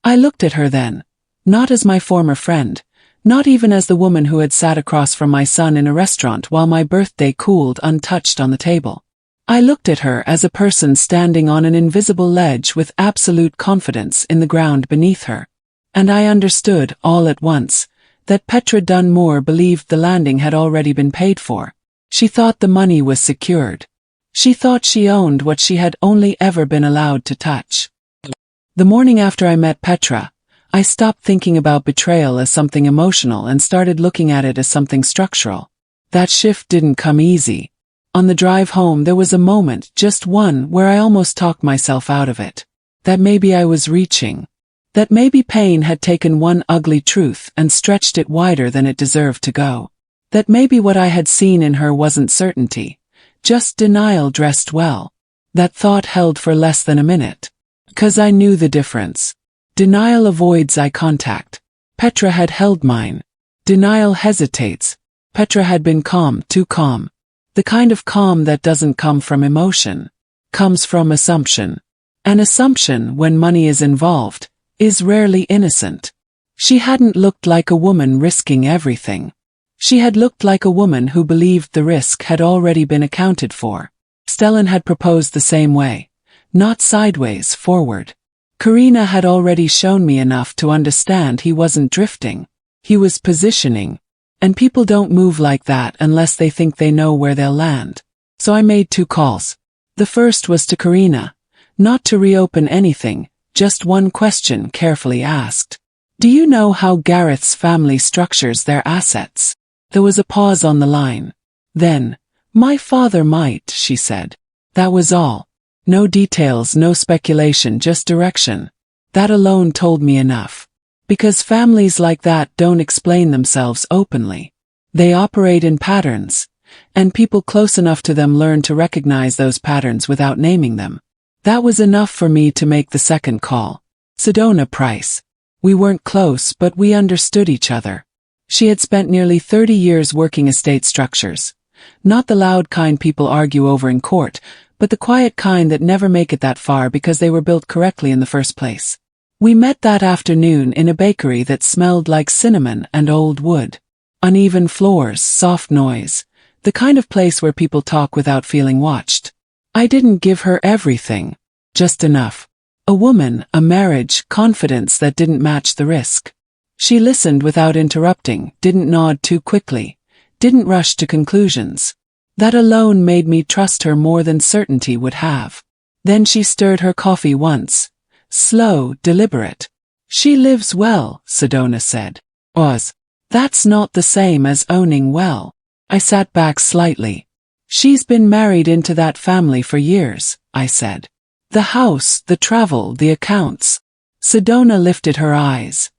I looked at her then, not as my former friend, not even as the woman who had sat across from my son in a restaurant while my birthday cooled untouched on the table. I looked at her as a person standing on an invisible ledge with absolute confidence in the ground beneath her. And I understood, all at once, that Petra Dunmore believed the landing had already been paid for. She thought the money was secured. She thought she owned what she had only ever been allowed to touch. The morning after I met Petra, I stopped thinking about betrayal as something emotional and started looking at it as something structural. That shift didn't come easy. On the drive home there was a moment, just one, where I almost talked myself out of it. That maybe I was reaching. That maybe pain had taken one ugly truth and stretched it wider than it deserved to go. That maybe what I had seen in her wasn't certainty, just denial dressed well. That thought held for less than a minute. 'Cause I knew the difference. Denial avoids eye contact. Petra had held mine. Denial hesitates. Petra had been calm, too calm. The kind of calm that doesn't come from emotion. Comes from assumption. An assumption, when money is involved, is rarely innocent. She hadn't looked like a woman risking everything. She had looked like a woman who believed the risk had already been accounted for. Stellan had proposed the same way. Not sideways, forward. Karina had already shown me enough to understand he wasn't drifting. He was positioning. And people don't move like that unless they think they know where they'll land. So I made 2 calls. The first was to Karina. Not to reopen anything, just one question carefully asked. Do you know how Gareth's family structures their assets? There was a pause on the line. Then, my father might, she said. That was all. No details, no speculation, just direction. That alone told me enough. Because families like that don't explain themselves openly. They operate in patterns, and people close enough to them learn to recognize those patterns without naming them. That was enough for me to make the second call. Sedona Price. We weren't close, but we understood each other. She had spent nearly 30 years working estate structures. Not the loud kind people argue over in court, but the quiet kind that never make it that far because they were built correctly in the first place. We met that afternoon in a bakery that smelled like cinnamon and old wood. Uneven floors, soft noise, the kind of place where people talk without feeling watched. I didn't give her everything, just enough. A woman, a marriage, confidence that didn't match the risk. She listened without interrupting, didn't nod too quickly, didn't rush to conclusions. That alone made me trust her more than certainty would have. Then she stirred her coffee once. Slow, deliberate. She lives well, Sedona said. That's not the same as owning well. I sat back slightly. She's been married into that family for years, I said. The house, the travel, the accounts. Sedona lifted her eyes.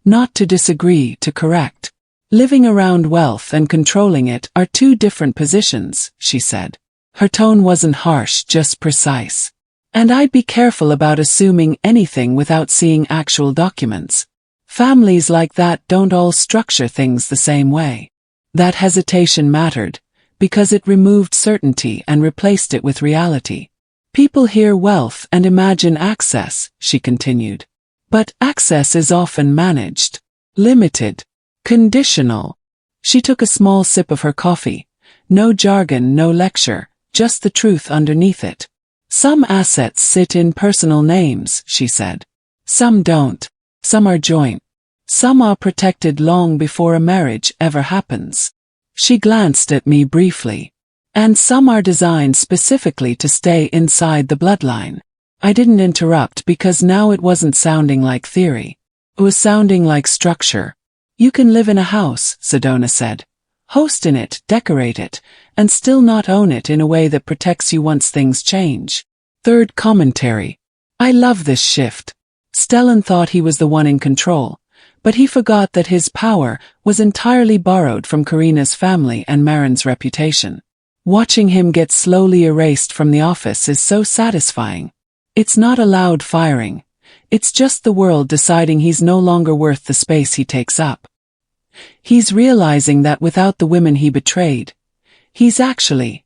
Not to disagree, to correct. Living around wealth and controlling it are 2 different positions, she said. Her tone wasn't harsh, just precise. And I'd be careful about assuming anything without seeing actual documents. Families like that don't all structure things the same way. That hesitation mattered, because it removed certainty and replaced it with reality. People hear wealth and imagine access, she continued. But access is often managed, limited, conditional. She took a small sip of her coffee. No jargon, no lecture, just the truth underneath it. Some assets sit in personal names, she said. Some don't. Some are joint. Some are protected long before a marriage ever happens. She glanced at me briefly. And some are designed specifically to stay inside the bloodline. I didn't interrupt because now it wasn't sounding like theory. It was sounding like structure. You can live in a house, Sedona said. Host in it, decorate it, and still not own it in a way that protects you once things change. Third commentary. I love this shift. Stellan thought he was the one in control, but he forgot that his power was entirely borrowed from Karina's family and Marin's reputation. Watching him get slowly erased from the office is so satisfying. It's not a loud firing. It's just the world deciding he's no longer worth the space he takes up. He's realizing that without the women he betrayed, he's actually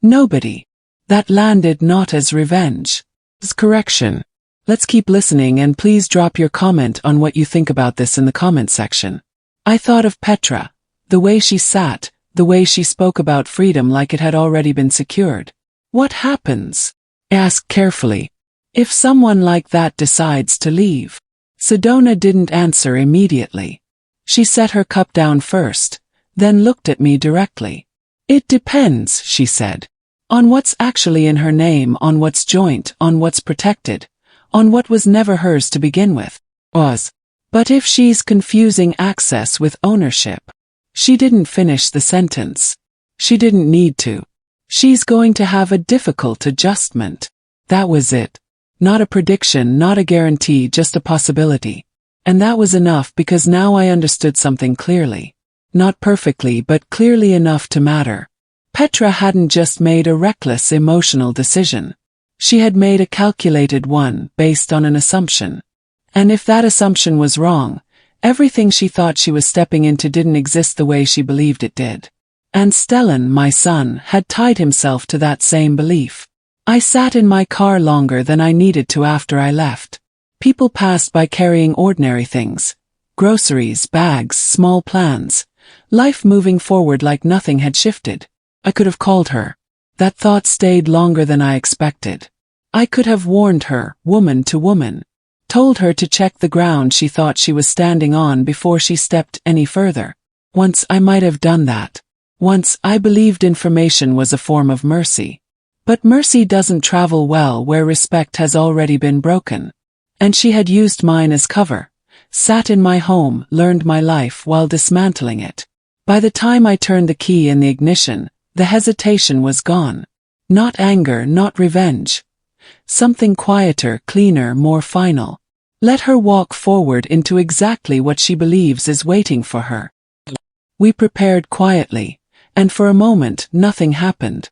nobody. That landed not as revenge, as correction. Let's keep listening and please drop your comment on what you think about this in the comment section. I thought of Petra, the way she sat, the way she spoke about freedom like it had already been secured. What happens? I asked carefully. If someone like that decides to leave? Sedona didn't answer immediately. She set her cup down first, then looked at me directly. It depends, she said. On what's actually in her name, on what's joint, on what's protected, on what was never hers to begin with. But if she's confusing access with ownership. She didn't finish the sentence. She didn't need to. She's going to have a difficult adjustment. That was it. Not a prediction, not a guarantee, just a possibility. And that was enough because now I understood something clearly. Not perfectly, but clearly enough to matter. Petra hadn't just made a reckless emotional decision. She had made a calculated one based on an assumption. And if that assumption was wrong, everything she thought she was stepping into didn't exist the way she believed it did. And Stellan, my son, had tied himself to that same belief. I sat in my car longer than I needed to after I left. People passed by carrying ordinary things. Groceries, bags, small plans. Life moving forward like nothing had shifted. I could have called her. That thought stayed longer than I expected. I could have warned her, woman to woman. Told her to check the ground she thought she was standing on before she stepped any further. Once I might have done that. Once I believed information was a form of mercy. But mercy doesn't travel well where respect has already been broken. And she had used mine as cover. Sat in my home, learned my life while dismantling it. By the time I turned the key in the ignition, the hesitation was gone. Not anger, not revenge. Something quieter, cleaner, more final. Let her walk forward into exactly what she believes is waiting for her. We prepared quietly, and for a moment nothing happened.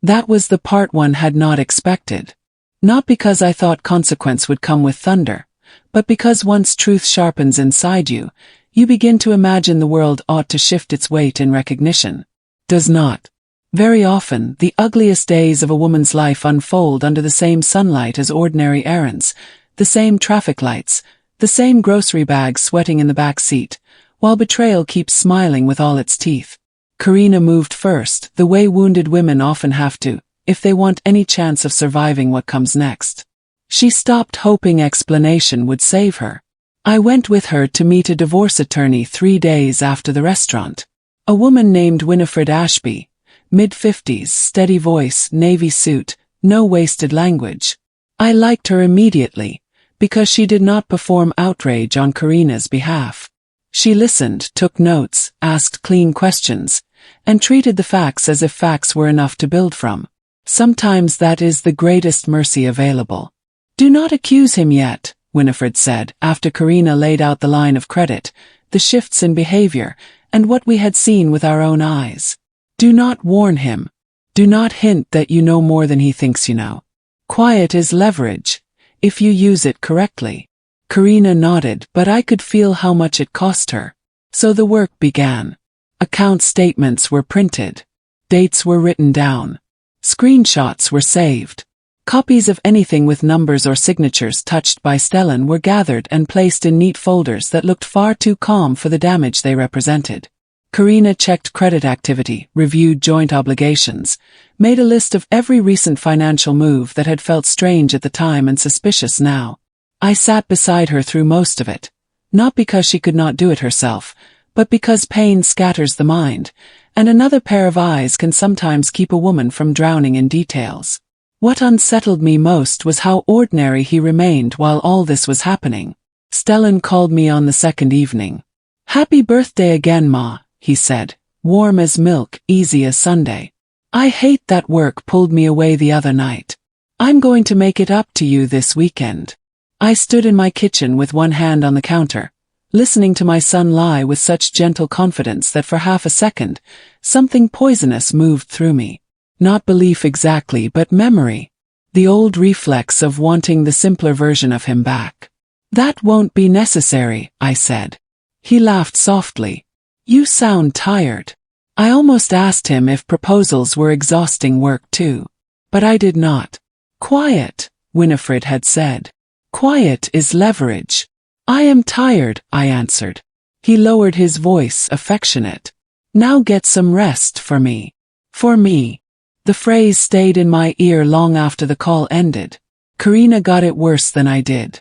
That was the part one had not expected. Not because I thought consequence would come with thunder, but because once truth sharpens inside you, you begin to imagine the world ought to shift its weight in recognition. Does not. Very often, the ugliest days of a woman's life unfold under the same sunlight as ordinary errands, the same traffic lights, the same grocery bag sweating in the back seat, while betrayal keeps smiling with all its teeth. Karina moved first, the way wounded women often have to, if they want any chance of surviving what comes next. She stopped hoping explanation would save her. I went with her to meet a divorce attorney 3 days after the restaurant. A woman named Winifred Ashby, mid-50s, steady voice, navy suit, no wasted language. I liked her immediately, because she did not perform outrage on Karina's behalf. She listened, took notes, asked clean questions, and treated the facts as if facts were enough to build from. Sometimes that is the greatest mercy available. Do not accuse him yet, Winifred said, after Karina laid out the line of credit, the shifts in behavior, and what we had seen with our own eyes. Do not warn him. Do not hint that you know more than he thinks you know. Quiet is leverage, if you use it correctly. Karina nodded, but I could feel how much it cost her. So the work began. Account statements were printed. Dates were written down. Screenshots were saved. Copies of anything with numbers or signatures touched by Stellan were gathered and placed in neat folders that looked far too calm for the damage they represented. Karina checked credit activity, reviewed joint obligations, made a list of every recent financial move that had felt strange at the time and suspicious now. I sat beside her through most of it, not because she could not do it herself, but because pain scatters the mind, and another pair of eyes can sometimes keep a woman from drowning in details. What unsettled me most was how ordinary he remained while all this was happening. Stellan called me on the second evening. "Happy birthday again, Ma," he said, warm as milk, easy as Sunday. "I hate that work pulled me away the other night. I'm going to make it up to you this weekend." I stood in my kitchen with one hand on the counter, listening to my son lie with such gentle confidence that for half a second, something poisonous moved through me. Not belief exactly, but memory. The old reflex of wanting the simpler version of him back. "That won't be necessary," I said. He laughed softly. "You sound tired." I almost asked him if proposals were exhausting work too. But I did not. "Quiet," Winifred had said. Quiet is leverage. I am tired, I answered. He lowered his voice, affectionate. Now get some rest for me. For me. The phrase stayed in my ear long after the call ended. Karina got it worse than I did.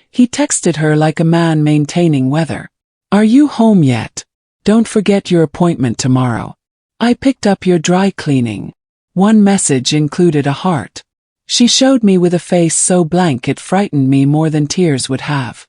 He texted her like a man maintaining weather. Are you home yet? Don't forget your appointment tomorrow. I picked up your dry cleaning. One message included a heart. She showed me with a face so blank it frightened me more than tears would have.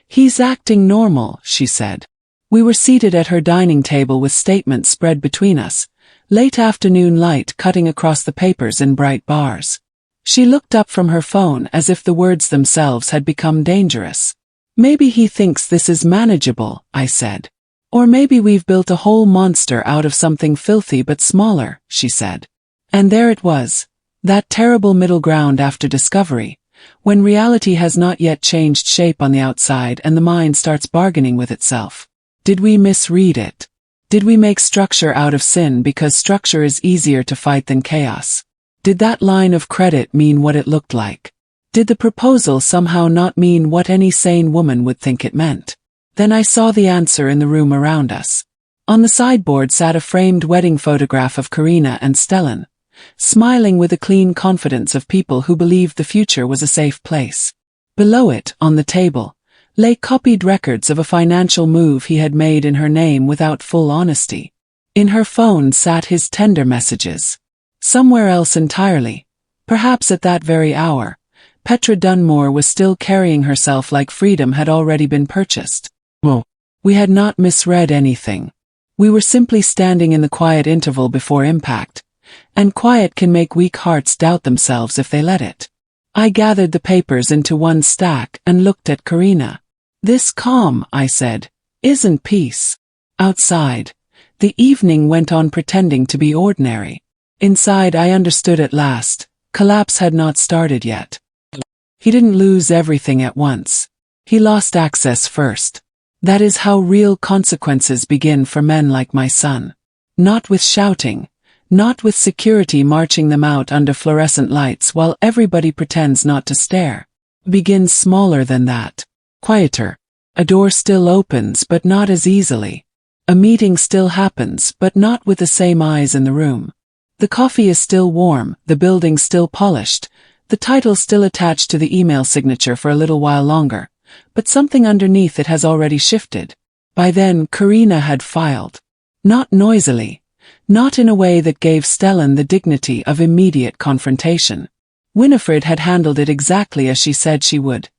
He's acting normal, she said. We were seated at her dining table with statements spread between us, late afternoon light cutting across the papers in bright bars. She looked up from her phone as if the words themselves had become dangerous. Maybe he thinks this is manageable, I said. Or maybe we've built a whole monster out of something filthy but smaller, she said. And there it was, that terrible middle ground after discovery, when reality has not yet changed shape on the outside and the mind starts bargaining with itself. Did we misread it? Did we make structure out of sin because structure is easier to fight than chaos? Did that line of credit mean what it looked like? Did the proposal somehow not mean what any sane woman would think it meant? Then I saw the answer in the room around us. On the sideboard sat a framed wedding photograph of Karina and Stellan, smiling with the clean confidence of people who believed the future was a safe place. Below it, on the table, lay copied records of a financial move he had made in her name without full honesty. In her phone sat his tender messages. Somewhere else entirely, perhaps at that very hour, Petra Dunmore was still carrying herself like freedom had already been purchased. Well, we had not misread anything. We were simply standing in the quiet interval before impact, and quiet can make weak hearts doubt themselves if they let it. I gathered the papers into one stack and looked at Karina. This calm, I said, isn't peace. Outside, the evening went on pretending to be ordinary. Inside I understood at last, collapse had not started yet. He didn't lose everything at once. He lost access first. That is how real consequences begin for men like my son. Not with shouting, not with security marching them out under fluorescent lights while everybody pretends not to stare. Begins smaller than that. Quieter. A door still opens but not as easily. A meeting still happens but not with the same eyes in the room. The coffee is still warm, the building still polished, the title still attached to the email signature for a little while longer, but something underneath it has already shifted. By then Karina had filed. Not noisily. Not in a way that gave Stellan the dignity of immediate confrontation. Winifred had handled it exactly as she said she would.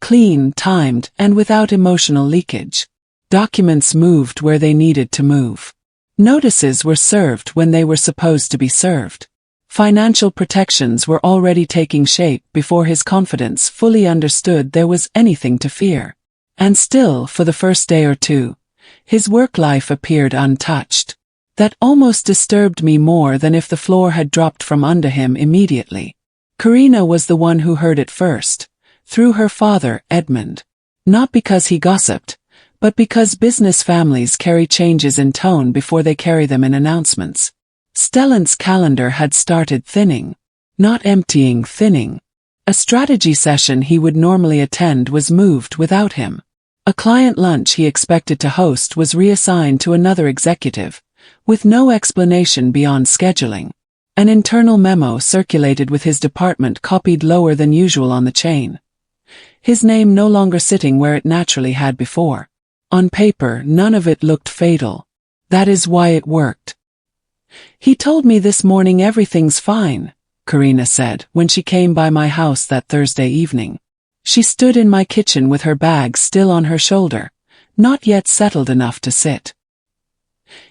Clean, timed, and without emotional leakage. Documents moved where they needed to move. Notices were served when they were supposed to be served. Financial protections were already taking shape before his confidence fully understood there was anything to fear. And still, for the first day or two, his work life appeared untouched. That almost disturbed me more than if the floor had dropped from under him immediately. Karina was the one who heard it first, through her father, Edmund. Not because he gossiped, but because business families carry changes in tone before they carry them in announcements. Stellan's calendar had started thinning. Not emptying, thinning. A strategy session he would normally attend was moved without him. A client lunch he expected to host was reassigned to another executive, with no explanation beyond scheduling. An internal memo circulated with his department copied lower than usual on the chain. His name no longer sitting where it naturally had before. On paper, none of it looked fatal. That is why it worked. He told me this morning everything's fine, Karina said when she came by my house that Thursday evening. She stood in my kitchen with her bag still on her shoulder, not yet settled enough to sit.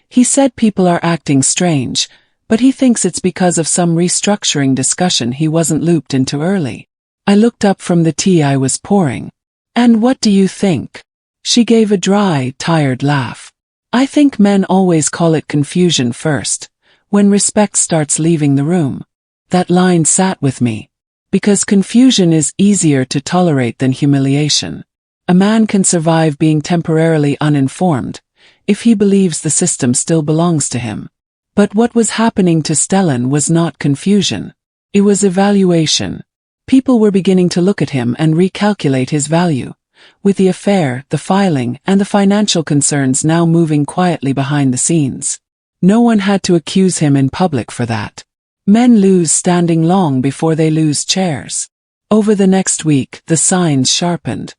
He said people are acting strange, but he thinks it's because of some restructuring discussion he wasn't looped into early. I looked up from the tea I was pouring. And what do you think? She gave a dry, tired laugh. I think men always call it confusion first, when respect starts leaving the room. That line sat with me. Because confusion is easier to tolerate than humiliation. A man can survive being temporarily uninformed, if he believes the system still belongs to him. But what was happening to Stellan was not confusion. It was evaluation. People were beginning to look at him and recalculate his value, with the affair, the filing, and the financial concerns now moving quietly behind the scenes. No one had to accuse him in public for that. Men lose standing long before they lose chairs. Over the next week, the signs sharpened.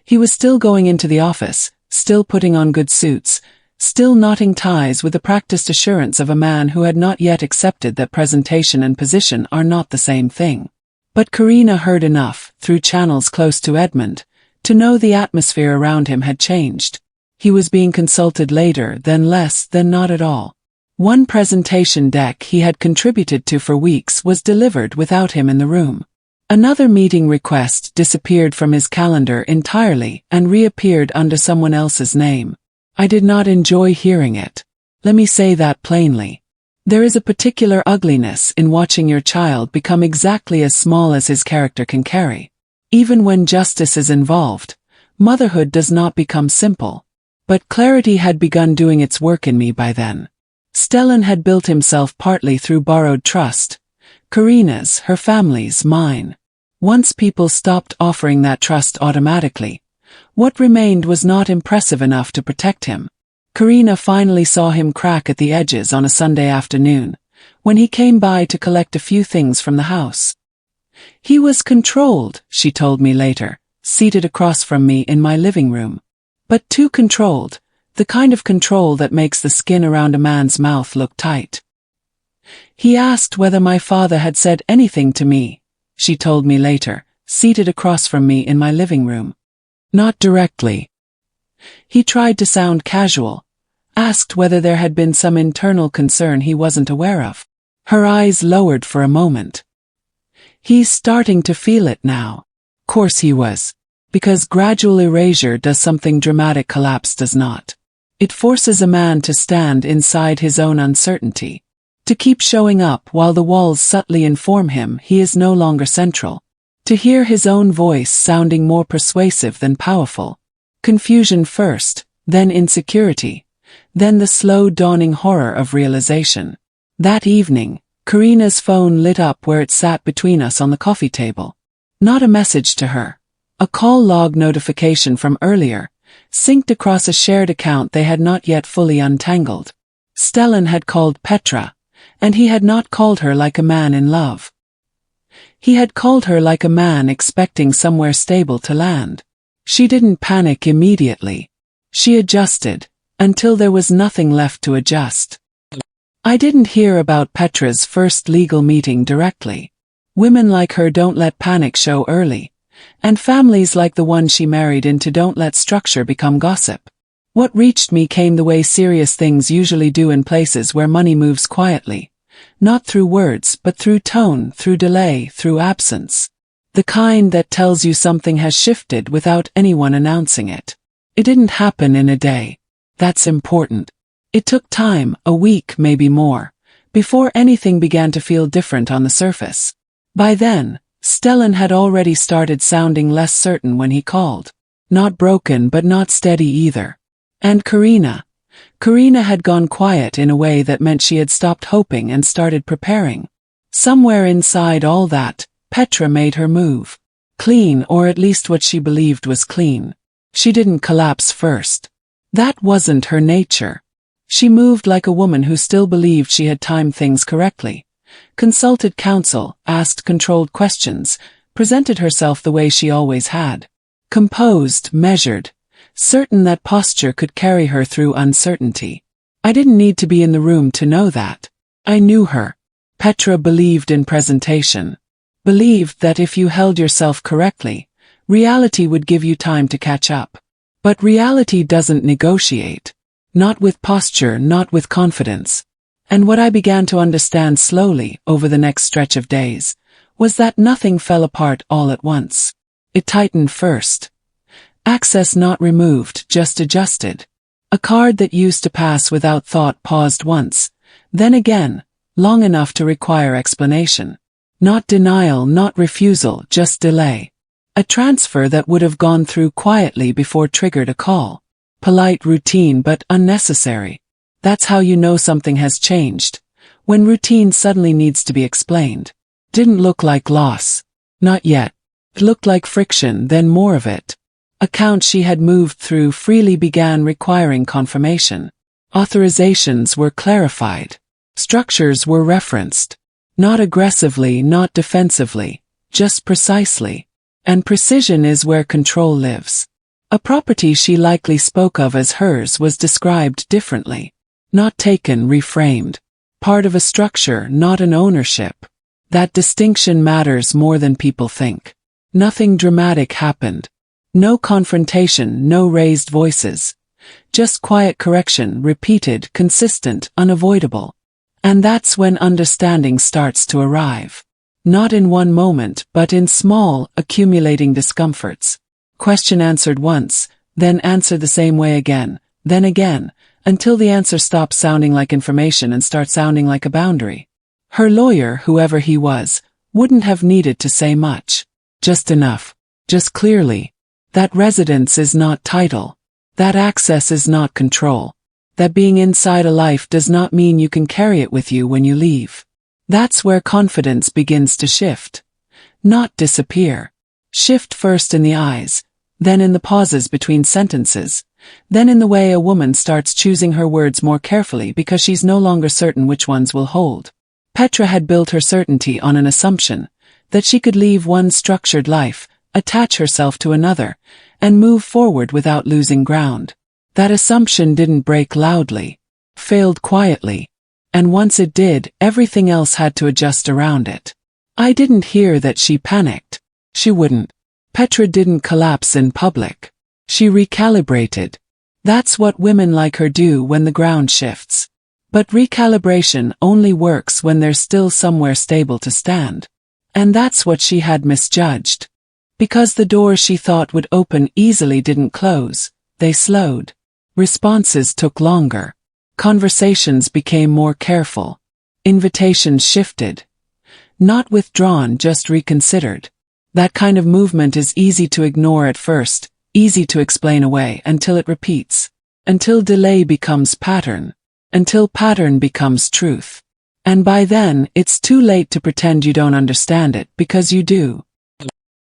He was still going into the office, still putting on good suits, still knotting ties with the practiced assurance of a man who had not yet accepted that presentation and position are not the same thing. But Karina heard enough, through channels close to Edmund, to know the atmosphere around him had changed. He was being consulted later, then less, then not at all. One presentation deck he had contributed to for weeks was delivered without him in the room. Another meeting request disappeared from his calendar entirely and reappeared under someone else's name. I did not enjoy hearing it. Let me say that plainly. There is a particular ugliness in watching your child become exactly as small as his character can carry. Even when justice is involved, motherhood does not become simple. But clarity had begun doing its work in me by then. Stellan had built himself partly through borrowed trust. Karina's, her family's, mine. Once people stopped offering that trust automatically, what remained was not impressive enough to protect him. Karina finally saw him crack at the edges on a Sunday afternoon, when he came by to collect a few things from the house. He was controlled, she told me later, seated across from me in my living room. But too controlled, the kind of control that makes the skin around a man's mouth look tight. He asked whether my father had said anything to me, she told me later, seated across from me in my living room. Not directly. He tried to sound casual, asked whether there had been some internal concern he wasn't aware of. Her eyes lowered for a moment. He's starting to feel it now. Course he was. Because gradual erasure does something dramatic collapse does not. It forces a man to stand inside his own uncertainty, to keep showing up while the walls subtly inform him he is no longer central, to hear his own voice sounding more persuasive than powerful. Confusion first, then insecurity, then the slow dawning horror of realization. That evening, Karina's phone lit up where it sat between us on the coffee table. Not a message to her. A call log notification from earlier, synced across a shared account they had not yet fully untangled. Stellan had called Petra, and he had not called her like a man in love. He had called her like a man expecting somewhere stable to land. She didn't panic immediately. She adjusted, until there was nothing left to adjust. I didn't hear about Petra's first legal meeting directly. Women like her don't let panic show early. And families like the one she married into don't let structure become gossip. What reached me came the way serious things usually do in places where money moves quietly. Not through words, but through tone, through delay, through absence. The kind that tells you something has shifted without anyone announcing it. It didn't happen in a day. That's important. It took time, a week, maybe more, before anything began to feel different on the surface. By then, Stellan had already started sounding less certain when he called. Not broken but not steady either. And Karina had gone quiet in a way that meant she had stopped hoping and started preparing. Somewhere inside all that, Petra made her move. Clean, or at least what she believed was clean. She didn't collapse first. That wasn't her nature. She moved like a woman who still believed she had timed things correctly. Consulted counsel, asked controlled questions, presented herself the way she always had. Composed, measured, certain that posture could carry her through uncertainty. I didn't need to be in the room to know that. I knew her. Petra believed in presentation. Believed that if you held yourself correctly, reality would give you time to catch up. But reality doesn't negotiate. Not with posture, not with confidence. And what I began to understand slowly, over the next stretch of days, was that nothing fell apart all at once. It tightened first. Access not removed, just adjusted. A card that used to pass without thought paused once, then again, long enough to require explanation. Not denial, not refusal, just delay. A transfer that would have gone through quietly before triggered a call. Polite routine but unnecessary. That's how you know something has changed, when routine suddenly needs to be explained. Didn't look like loss. Not yet. It looked like friction, then more of it. Accounts she had moved through freely began requiring confirmation. Authorizations were clarified. Structures were referenced. Not aggressively, not defensively, just precisely. And precision is where control lives. A property she likely spoke of as hers was described differently. Not taken, reframed. Part of a structure, not an ownership. That distinction matters more than people think. Nothing dramatic happened. No confrontation, no raised voices. Just quiet correction, repeated, consistent, unavoidable. And that's when understanding starts to arrive. Not in one moment, but in small, accumulating discomforts. Question answered once, then answer the same way again, then again, until the answer stops sounding like information and starts sounding like a boundary. Her lawyer, whoever he was, wouldn't have needed to say much. Just enough. Just clearly. That residence is not title. That access is not control. That being inside a life does not mean you can carry it with you when you leave. That's where confidence begins to shift. Not disappear. Shift first in the eyes, then in the pauses between sentences, then in the way a woman starts choosing her words more carefully because she's no longer certain which ones will hold. Petra had built her certainty on an assumption that she could leave one structured life, attach herself to another, and move forward without losing ground. That assumption didn't break loudly, failed quietly, and once it did, everything else had to adjust around it. I didn't hear that she panicked. She wouldn't. Petra didn't collapse in public. She recalibrated. That's what women like her do when the ground shifts. But recalibration only works when there's still somewhere stable to stand. And that's what she had misjudged. Because the doors she thought would open easily didn't close, they slowed. Responses took longer. Conversations became more careful. Invitations shifted. Not withdrawn, just reconsidered. That kind of movement is easy to ignore at first, easy to explain away until it repeats. Until delay becomes pattern. Until pattern becomes truth. And by then, it's too late to pretend you don't understand it, because you do.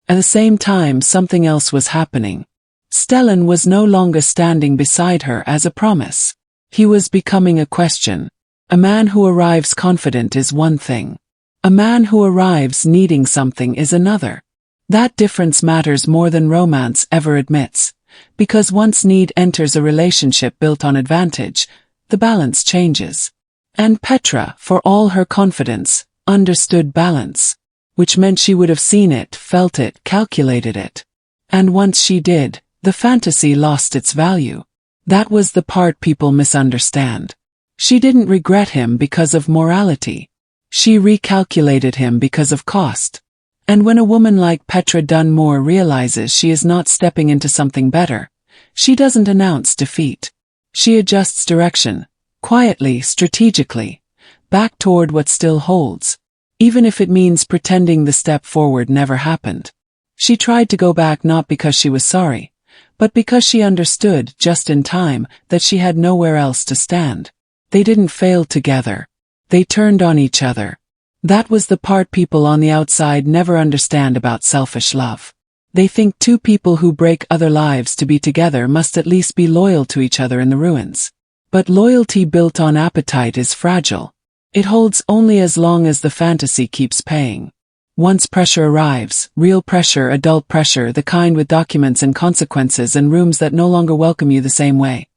At the same time, something else was happening. Stellan was no longer standing beside her as a promise. He was becoming a question. A man who arrives confident is one thing. A man who arrives needing something is another. That difference matters more than romance ever admits, because once need enters a relationship built on advantage, the balance changes. And Petra, for all her confidence, understood balance, which meant she would have seen it, felt it, calculated it. And once she did, the fantasy lost its value. That was the part people misunderstand. She didn't regret him because of morality. She recalculated him because of cost. And when a woman like Petra Dunmore realizes she is not stepping into something better, she doesn't announce defeat. She adjusts direction, quietly, strategically, back toward what still holds, even if it means pretending the step forward never happened. She tried to go back not because she was sorry, but because she understood, just in time, that she had nowhere else to stand. They didn't fail together. They turned on each other. That was the part people on the outside never understand about selfish love. They think two people who break other lives to be together must at least be loyal to each other in the ruins. But loyalty built on appetite is fragile. It holds only as long as the fantasy keeps paying. Once pressure arrives, real pressure, adult pressure, the kind with documents and consequences and rooms that no longer welcome you the same way,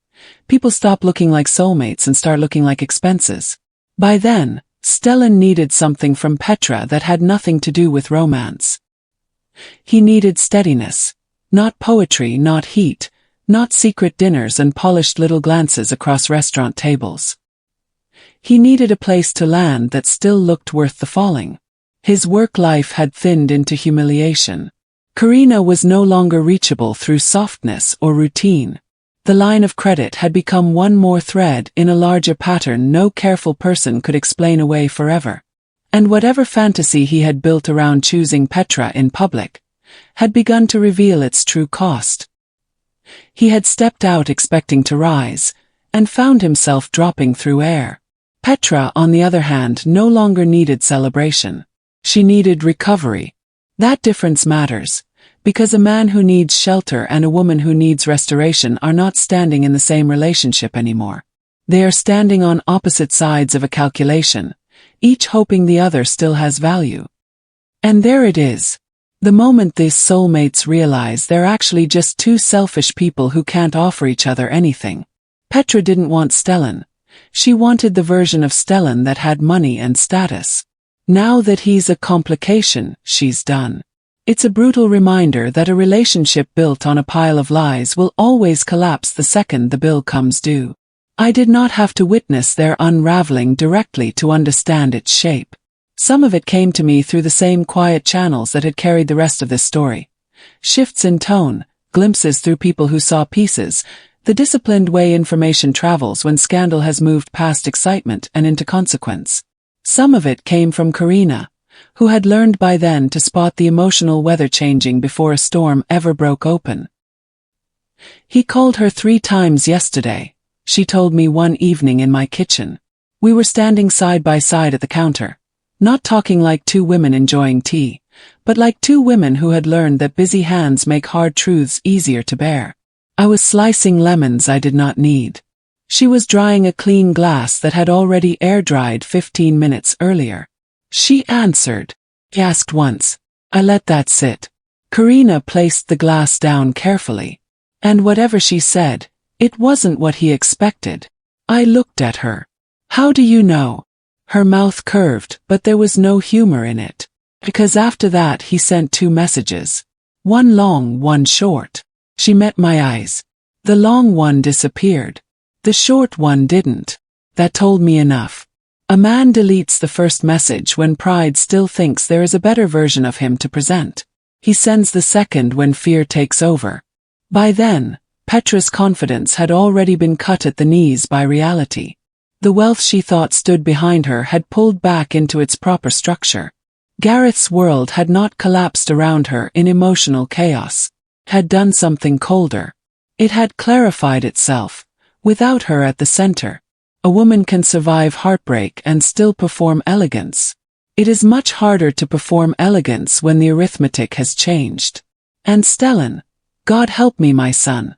people stop looking like soulmates and start looking like expenses. By then, Stellan needed something from Petra that had nothing to do with romance. He needed steadiness. Not poetry, not heat, not secret dinners and polished little glances across restaurant tables. He needed a place to land that still looked worth the falling. His work life had thinned into humiliation. Karina was no longer reachable through softness or routine. The line of credit had become one more thread in a larger pattern no careful person could explain away forever. And whatever fantasy he had built around choosing Petra in public had begun to reveal its true cost. He had stepped out expecting to rise, and found himself dropping through air. Petra, on the other hand, no longer needed celebration. She needed recovery. That difference matters, because a man who needs shelter and a woman who needs restoration are not standing in the same relationship anymore. They are standing on opposite sides of a calculation, each hoping the other still has value. And there it is. The moment these soulmates realize they're actually just two selfish people who can't offer each other anything. Petra didn't want Stellan. She wanted the version of Stellan that had money and status. Now that he's a complication, she's done. It's a brutal reminder that a relationship built on a pile of lies will always collapse the second the bill comes due. I did not have to witness their unraveling directly to understand its shape. Some of it came to me through the same quiet channels that had carried the rest of this story. Shifts in tone, glimpses through people who saw pieces, the disciplined way information travels when scandal has moved past excitement and into consequence. Some of it came from Karina, who had learned by then to spot the emotional weather changing before a storm ever broke open. He called her 3 times yesterday, she told me one evening in my kitchen. We were standing side by side at the counter, not talking like two women enjoying tea, but like two women who had learned that busy hands make hard truths easier to bear. I was slicing lemons I did not need. She was drying a clean glass that had already air-dried 15 minutes earlier. She answered. He asked once. I let that sit. Karina placed the glass down carefully. And whatever she said, it wasn't what he expected. I looked at her. How do you know? Her mouth curved, but there was no humor in it. Because after that he sent 2 messages. One long, one short. She met my eyes. The long one disappeared. The short one didn't. That told me enough. A man deletes the first message when pride still thinks there is a better version of him to present. He sends the second when fear takes over. By then, Petra's confidence had already been cut at the knees by reality. The wealth she thought stood behind her had pulled back into its proper structure. Gareth's world had not collapsed around her in emotional chaos. It had done something colder. It had clarified itself, without her at the center. A woman can survive heartbreak and still perform elegance. It is much harder to perform elegance when the arithmetic has changed. And Stellan, God help me my son,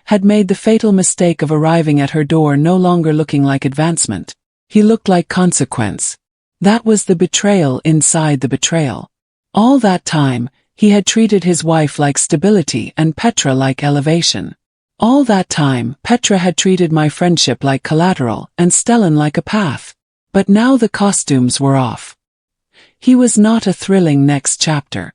had made the fatal mistake of arriving at her door no longer looking like advancement. He looked like consequence. That was the betrayal inside the betrayal. All that time, he had treated his wife like stability and Petra like elevation. All that time, Petra had treated my friendship like collateral and Stellan like a path. But now the costumes were off. He was not a thrilling next chapter.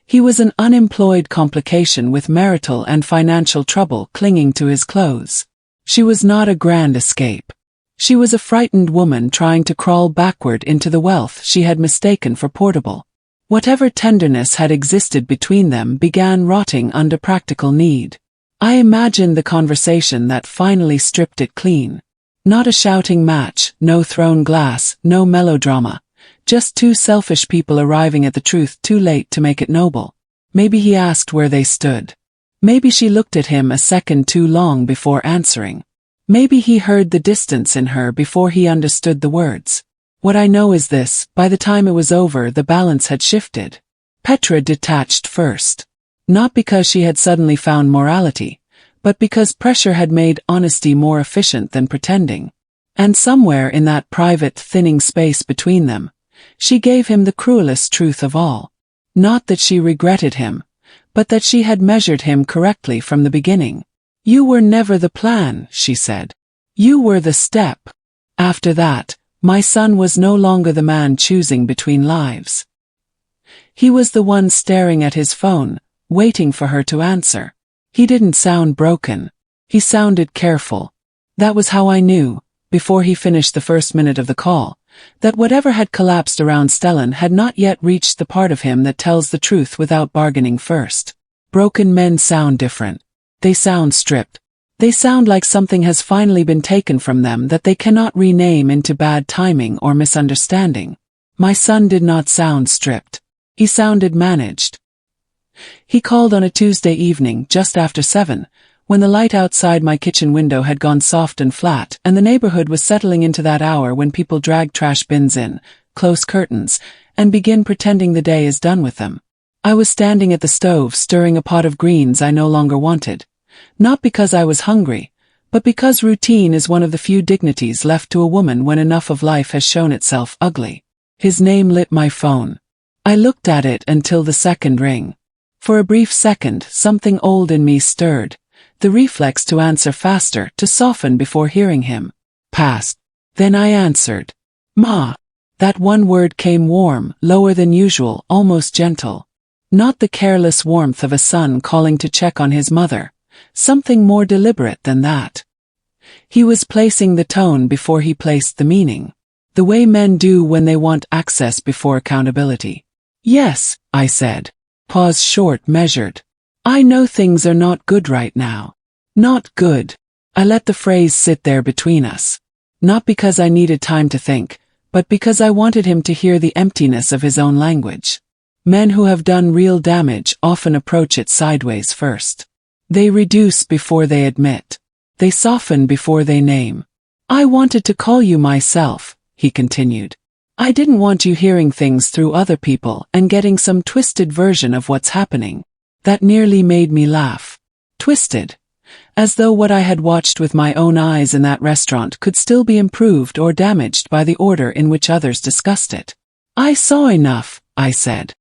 He was an unemployed complication with marital and financial trouble clinging to his clothes. She was not a grand escape. She was a frightened woman trying to crawl backward into the wealth she had mistaken for portable. Whatever tenderness had existed between them began rotting under practical need. I imagined the conversation that finally stripped it clean. Not a shouting match, no thrown glass, no melodrama. Just 2 selfish people arriving at the truth too late to make it noble. Maybe he asked where they stood. Maybe she looked at him a second too long before answering. Maybe he heard the distance in her before he understood the words. What I know is this, by the time it was over the balance had shifted. Petra detached first. Not because she had suddenly found morality, but because pressure had made honesty more efficient than pretending. And somewhere in that private, thinning space between them, she gave him the cruelest truth of all. Not that she regretted him, but that she had measured him correctly from the beginning. You were never the plan, she said. You were the step. After that, my son was no longer the man choosing between lives. He was the one staring at his phone, waiting for her to answer. He didn't sound broken. He sounded careful. That was how I knew, before he finished the first minute of the call, that whatever had collapsed around Stellan had not yet reached the part of him that tells the truth without bargaining first. Broken men sound different. They sound stripped. They sound like something has finally been taken from them that they cannot rename into bad timing or misunderstanding. My son did not sound stripped. He sounded managed. He called on a Tuesday evening just after 7, when the light outside my kitchen window had gone soft and flat and the neighborhood was settling into that hour when people drag trash bins in, close curtains, and begin pretending the day is done with them. I was standing at the stove stirring a pot of greens I no longer wanted. Not because I was hungry, but because routine is one of the few dignities left to a woman when enough of life has shown itself ugly. His name lit my phone. I looked at it until the second ring. For a brief second, something old in me stirred, the reflex to answer faster, to soften before hearing him. Passed. Then I answered. Ma. That one word came warm, lower than usual, almost gentle. Not the careless warmth of a son calling to check on his mother. Something more deliberate than that. He was placing the tone before he placed the meaning. The way men do when they want access before accountability. Yes, I said. Pause short, measured. I know things are not good right now. Not good. I let the phrase sit there between us. Not because I needed time to think, but because I wanted him to hear the emptiness of his own language. Men who have done real damage often approach it sideways first. They reduce before they admit. They soften before they name. I wanted to call you myself, he continued. I didn't want you hearing things through other people and getting some twisted version of what's happening. That nearly made me laugh. Twisted. As though what I had watched with my own eyes in that restaurant could still be improved or damaged by the order in which others discussed it. I saw enough, I said.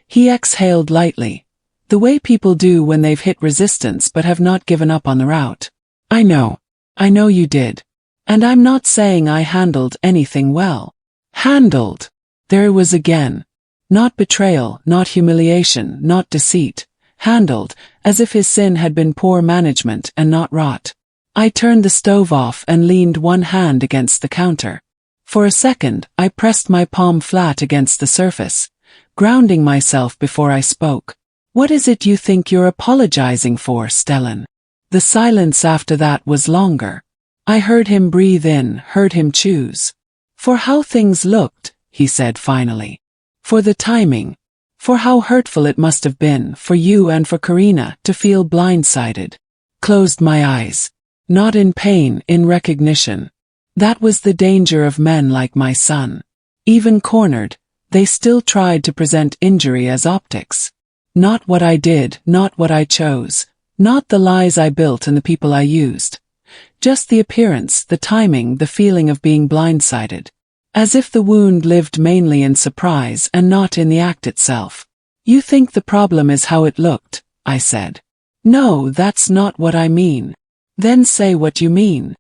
He exhaled lightly. The way people do when they've hit resistance but have not given up on the route. I know you did. And I'm not saying I handled anything well. Handled. There it was again. Not betrayal, not humiliation, not deceit. Handled, as if his sin had been poor management and not rot. I turned the stove off and leaned one hand against the counter. For a second, I pressed my palm flat against the surface, grounding myself before I spoke. What is it you think you're apologizing for, Stellan? The silence after that was longer. I heard him breathe in, heard him choose. For how things looked, he said finally. For the timing. For how hurtful it must have been for you and for Karina to feel blindsided. Closed my eyes. Not in pain, in recognition. That was the danger of men like my son. Even cornered, they still tried to present injury as optics. Not what I did, not what I chose, not the lies I built and the people I used. Just the appearance, the timing, the feeling of being blindsided. As if the wound lived mainly in surprise and not in the act itself. You think the problem is how it looked, I said. No, that's not what I mean. Then say what you mean.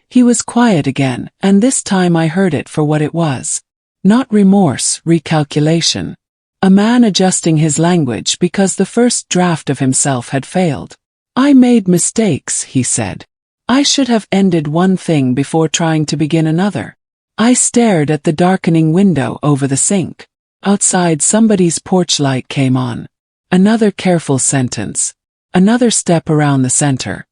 He was quiet again, and this time I heard it for what it was. Not remorse, recalculation. A man adjusting his language because the first draft of himself had failed. I made mistakes, he said. I should have ended one thing before trying to begin another. I stared at the darkening window over the sink. Outside, somebody's porch light came on. Another careful sentence. Another step around the center.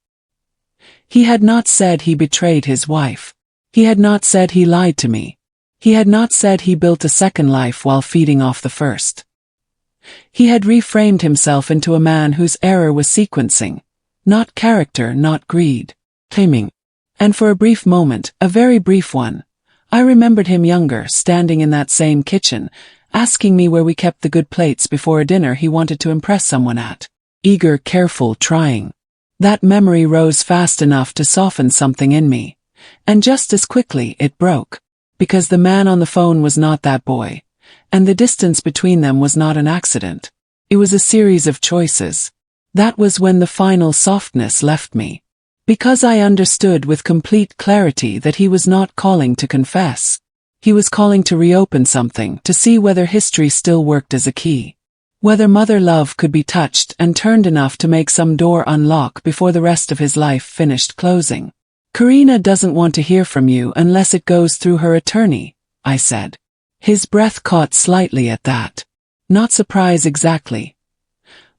He had not said he betrayed his wife. He had not said he lied to me. He had not said he built a second life while feeding off the first. He had reframed himself into a man whose error was sequencing. Not character, not greed. Timing. And for a brief moment, a very brief one, I remembered him younger, standing in that same kitchen, asking me where we kept the good plates before a dinner he wanted to impress someone at. Eager, careful, trying. That memory rose fast enough to soften something in me. And just as quickly, it broke. Because the man on the phone was not that boy. And the distance between them was not an accident. It was a series of choices. That was when the final softness left me. Because I understood with complete clarity that he was not calling to confess. He was calling to reopen something, to see whether history still worked as a key. Whether mother love could be touched and turned enough to make some door unlock before the rest of his life finished closing. Karina doesn't want to hear from you unless it goes through her attorney, I said. His breath caught slightly at that. Not surprise exactly.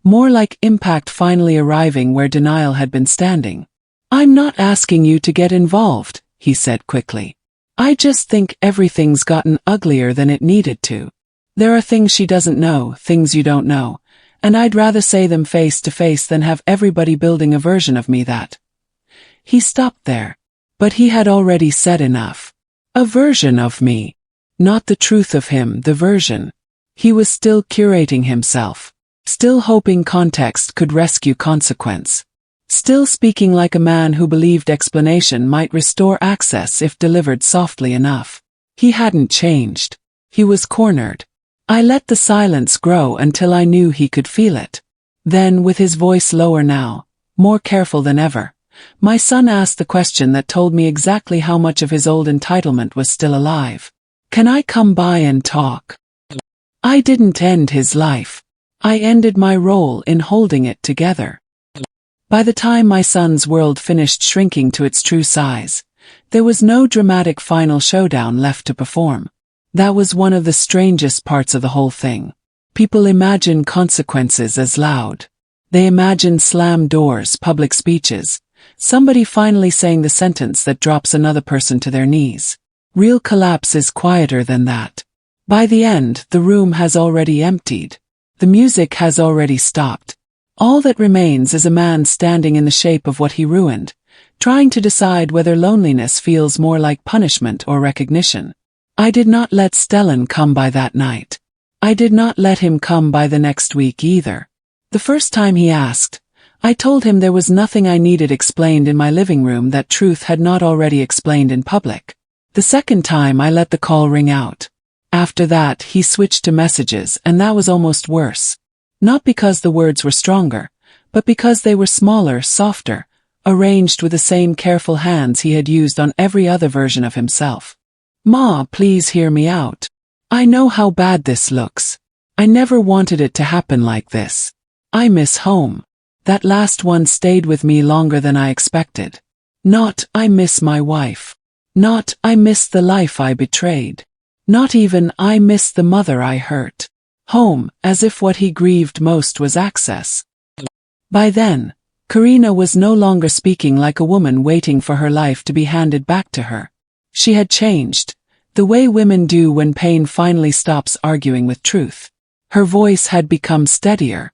More like impact finally arriving where denial had been standing. I'm not asking you to get involved, he said quickly. I just think everything's gotten uglier than it needed to. There are things she doesn't know, things you don't know, and I'd rather say them face to face than have everybody building a version of me that. He stopped there. But he had already said enough. A version of me. Not the truth of him, the version. He was still curating himself. Still hoping context could rescue consequence. Still speaking like a man who believed explanation might restore access if delivered softly enough. He hadn't changed. He was cornered. I let the silence grow until I knew he could feel it. Then, with his voice lower now, more careful than ever, my son asked the question that told me exactly how much of his old entitlement was still alive. Can I come by and talk? I didn't end his life. I ended my role in holding it together. By the time my son's world finished shrinking to its true size, there was no dramatic final showdown left to perform. That was one of the strangest parts of the whole thing. People imagine consequences as loud. They imagine slam doors, public speeches, somebody finally saying the sentence that drops another person to their knees. Real collapse is quieter than that. By the end, the room has already emptied. The music has already stopped. All that remains is a man standing in the shape of what he ruined, trying to decide whether loneliness feels more like punishment or recognition. I did not let Stellan come by that night. I did not let him come by the next week either. The first time he asked, I told him there was nothing I needed explained in my living room that truth had not already explained in public. The second time I let the call ring out. After that, he switched to messages, and that was almost worse. Not because the words were stronger, but because they were smaller, softer, arranged with the same careful hands he had used on every other version of himself. Ma, please hear me out. I know how bad this looks. I never wanted it to happen like this. I miss home. That last one stayed with me longer than I expected. Not, I miss my wife. Not, I miss the life I betrayed. Not even, I miss the mother I hurt. Home, as if what he grieved most was access. By then, Karina was no longer speaking like a woman waiting for her life to be handed back to her. She had changed, the way women do when pain finally stops arguing with truth. Her voice had become steadier.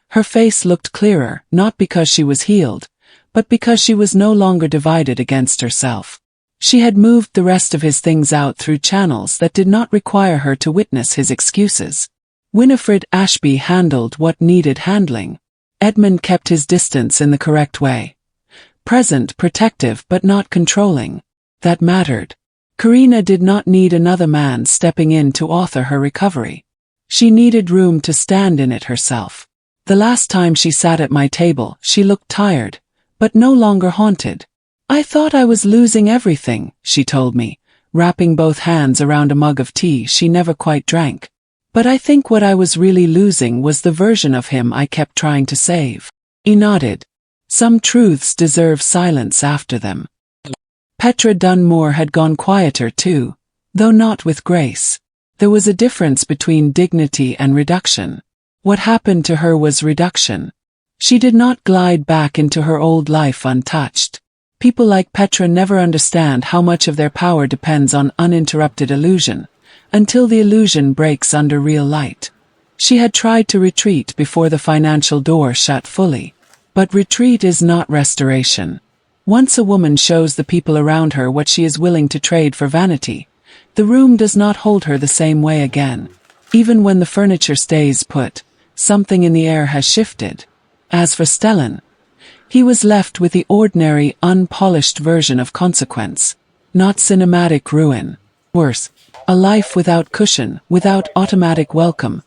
Her face looked clearer, not because she was healed, but because she was no longer divided against herself. She had moved the rest of his things out through channels that did not require her to witness his excuses. Winifred Ashby handled what needed handling. Edmund kept his distance in the correct way. Present, protective, but not controlling. That mattered. Karina did not need another man stepping in to author her recovery. She needed room to stand in it herself. The last time she sat at my table, she looked tired, but no longer haunted. I thought I was losing everything, she told me, wrapping both hands around a mug of tea she never quite drank. But I think what I was really losing was the version of him I kept trying to save. He nodded. Some truths deserve silence after them. Petra Dunmore had gone quieter too, though not with grace. There was a difference between dignity and reduction. What happened to her was reduction. She did not glide back into her old life untouched. People like Petra never understand how much of their power depends on uninterrupted illusion, until the illusion breaks under real light. She had tried to retreat before the financial door shut fully. But retreat is not restoration. Once a woman shows the people around her what she is willing to trade for vanity, the room does not hold her the same way again. Even when the furniture stays put, something in the air has shifted. As for Stellan, he was left with the ordinary, unpolished version of consequence. Not cinematic ruin. Worse, a life without cushion, without automatic welcome,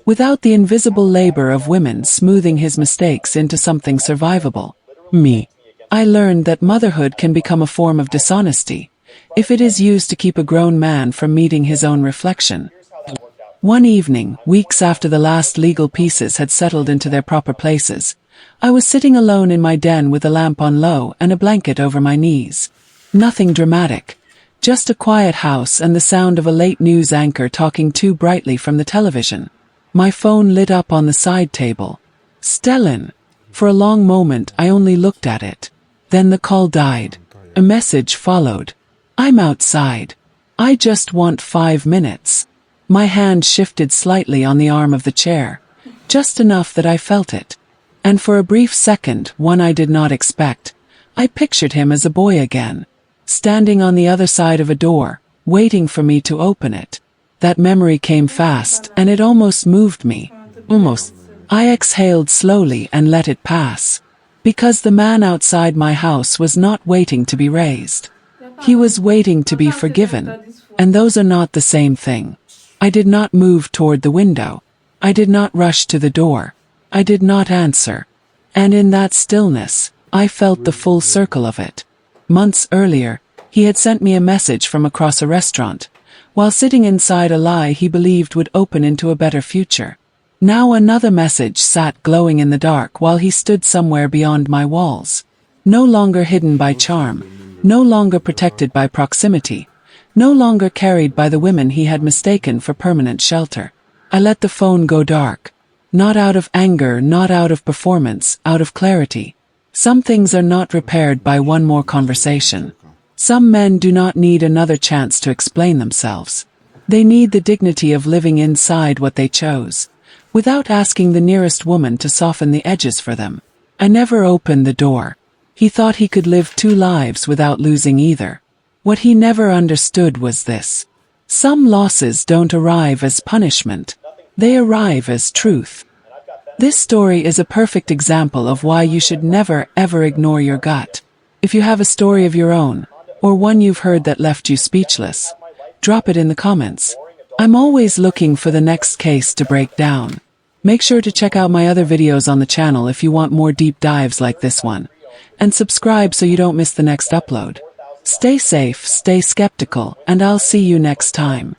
without the invisible labor of women smoothing his mistakes into something survivable. Me. I learned that motherhood can become a form of dishonesty, if it is used to keep a grown man from meeting his own reflection. One evening, weeks after the last legal pieces had settled into their proper places, I was sitting alone in my den with a lamp on low and a blanket over my knees. Nothing dramatic. Just a quiet house and the sound of a late news anchor talking too brightly from the television. My phone lit up on the side table. Stellan. For a long moment I only looked at it. Then the call died. A message followed. I'm outside. I just want 5 minutes. My hand shifted slightly on the arm of the chair. Just enough that I felt it. And for a brief second, one I did not expect, I pictured him as a boy again. Standing on the other side of a door, waiting for me to open it. That memory came fast, and it almost moved me. Almost. I exhaled slowly and let it pass. Because the man outside my house was not waiting to be raised. He was waiting to be forgiven. And those are not the same thing. I did not move toward the window. I did not rush to the door. I did not answer. And in that stillness, I felt the full circle of it. Months earlier, he had sent me a message from across a restaurant, while sitting inside a lie he believed would open into a better future. Now another message sat glowing in the dark while he stood somewhere beyond my walls. No longer hidden by charm, no longer protected by proximity, no longer carried by the women he had mistaken for permanent shelter. I let the phone go dark. Not out of anger, not out of performance, out of clarity. Some things are not repaired by one more conversation. Some men do not need another chance to explain themselves. They need the dignity of living inside what they chose, without asking the nearest woman to soften the edges for them. I never opened the door. He thought he could live two lives without losing either. What he never understood was this. Some losses don't arrive as punishment. They arrive as truth. This story is a perfect example of why you should never ever ignore your gut. If you have a story of your own, or one you've heard that left you speechless, drop it in the comments. I'm always looking for the next case to break down. Make sure to check out my other videos on the channel if you want more deep dives like this one. And subscribe so you don't miss the next upload. Stay safe, stay skeptical, and I'll see you next time.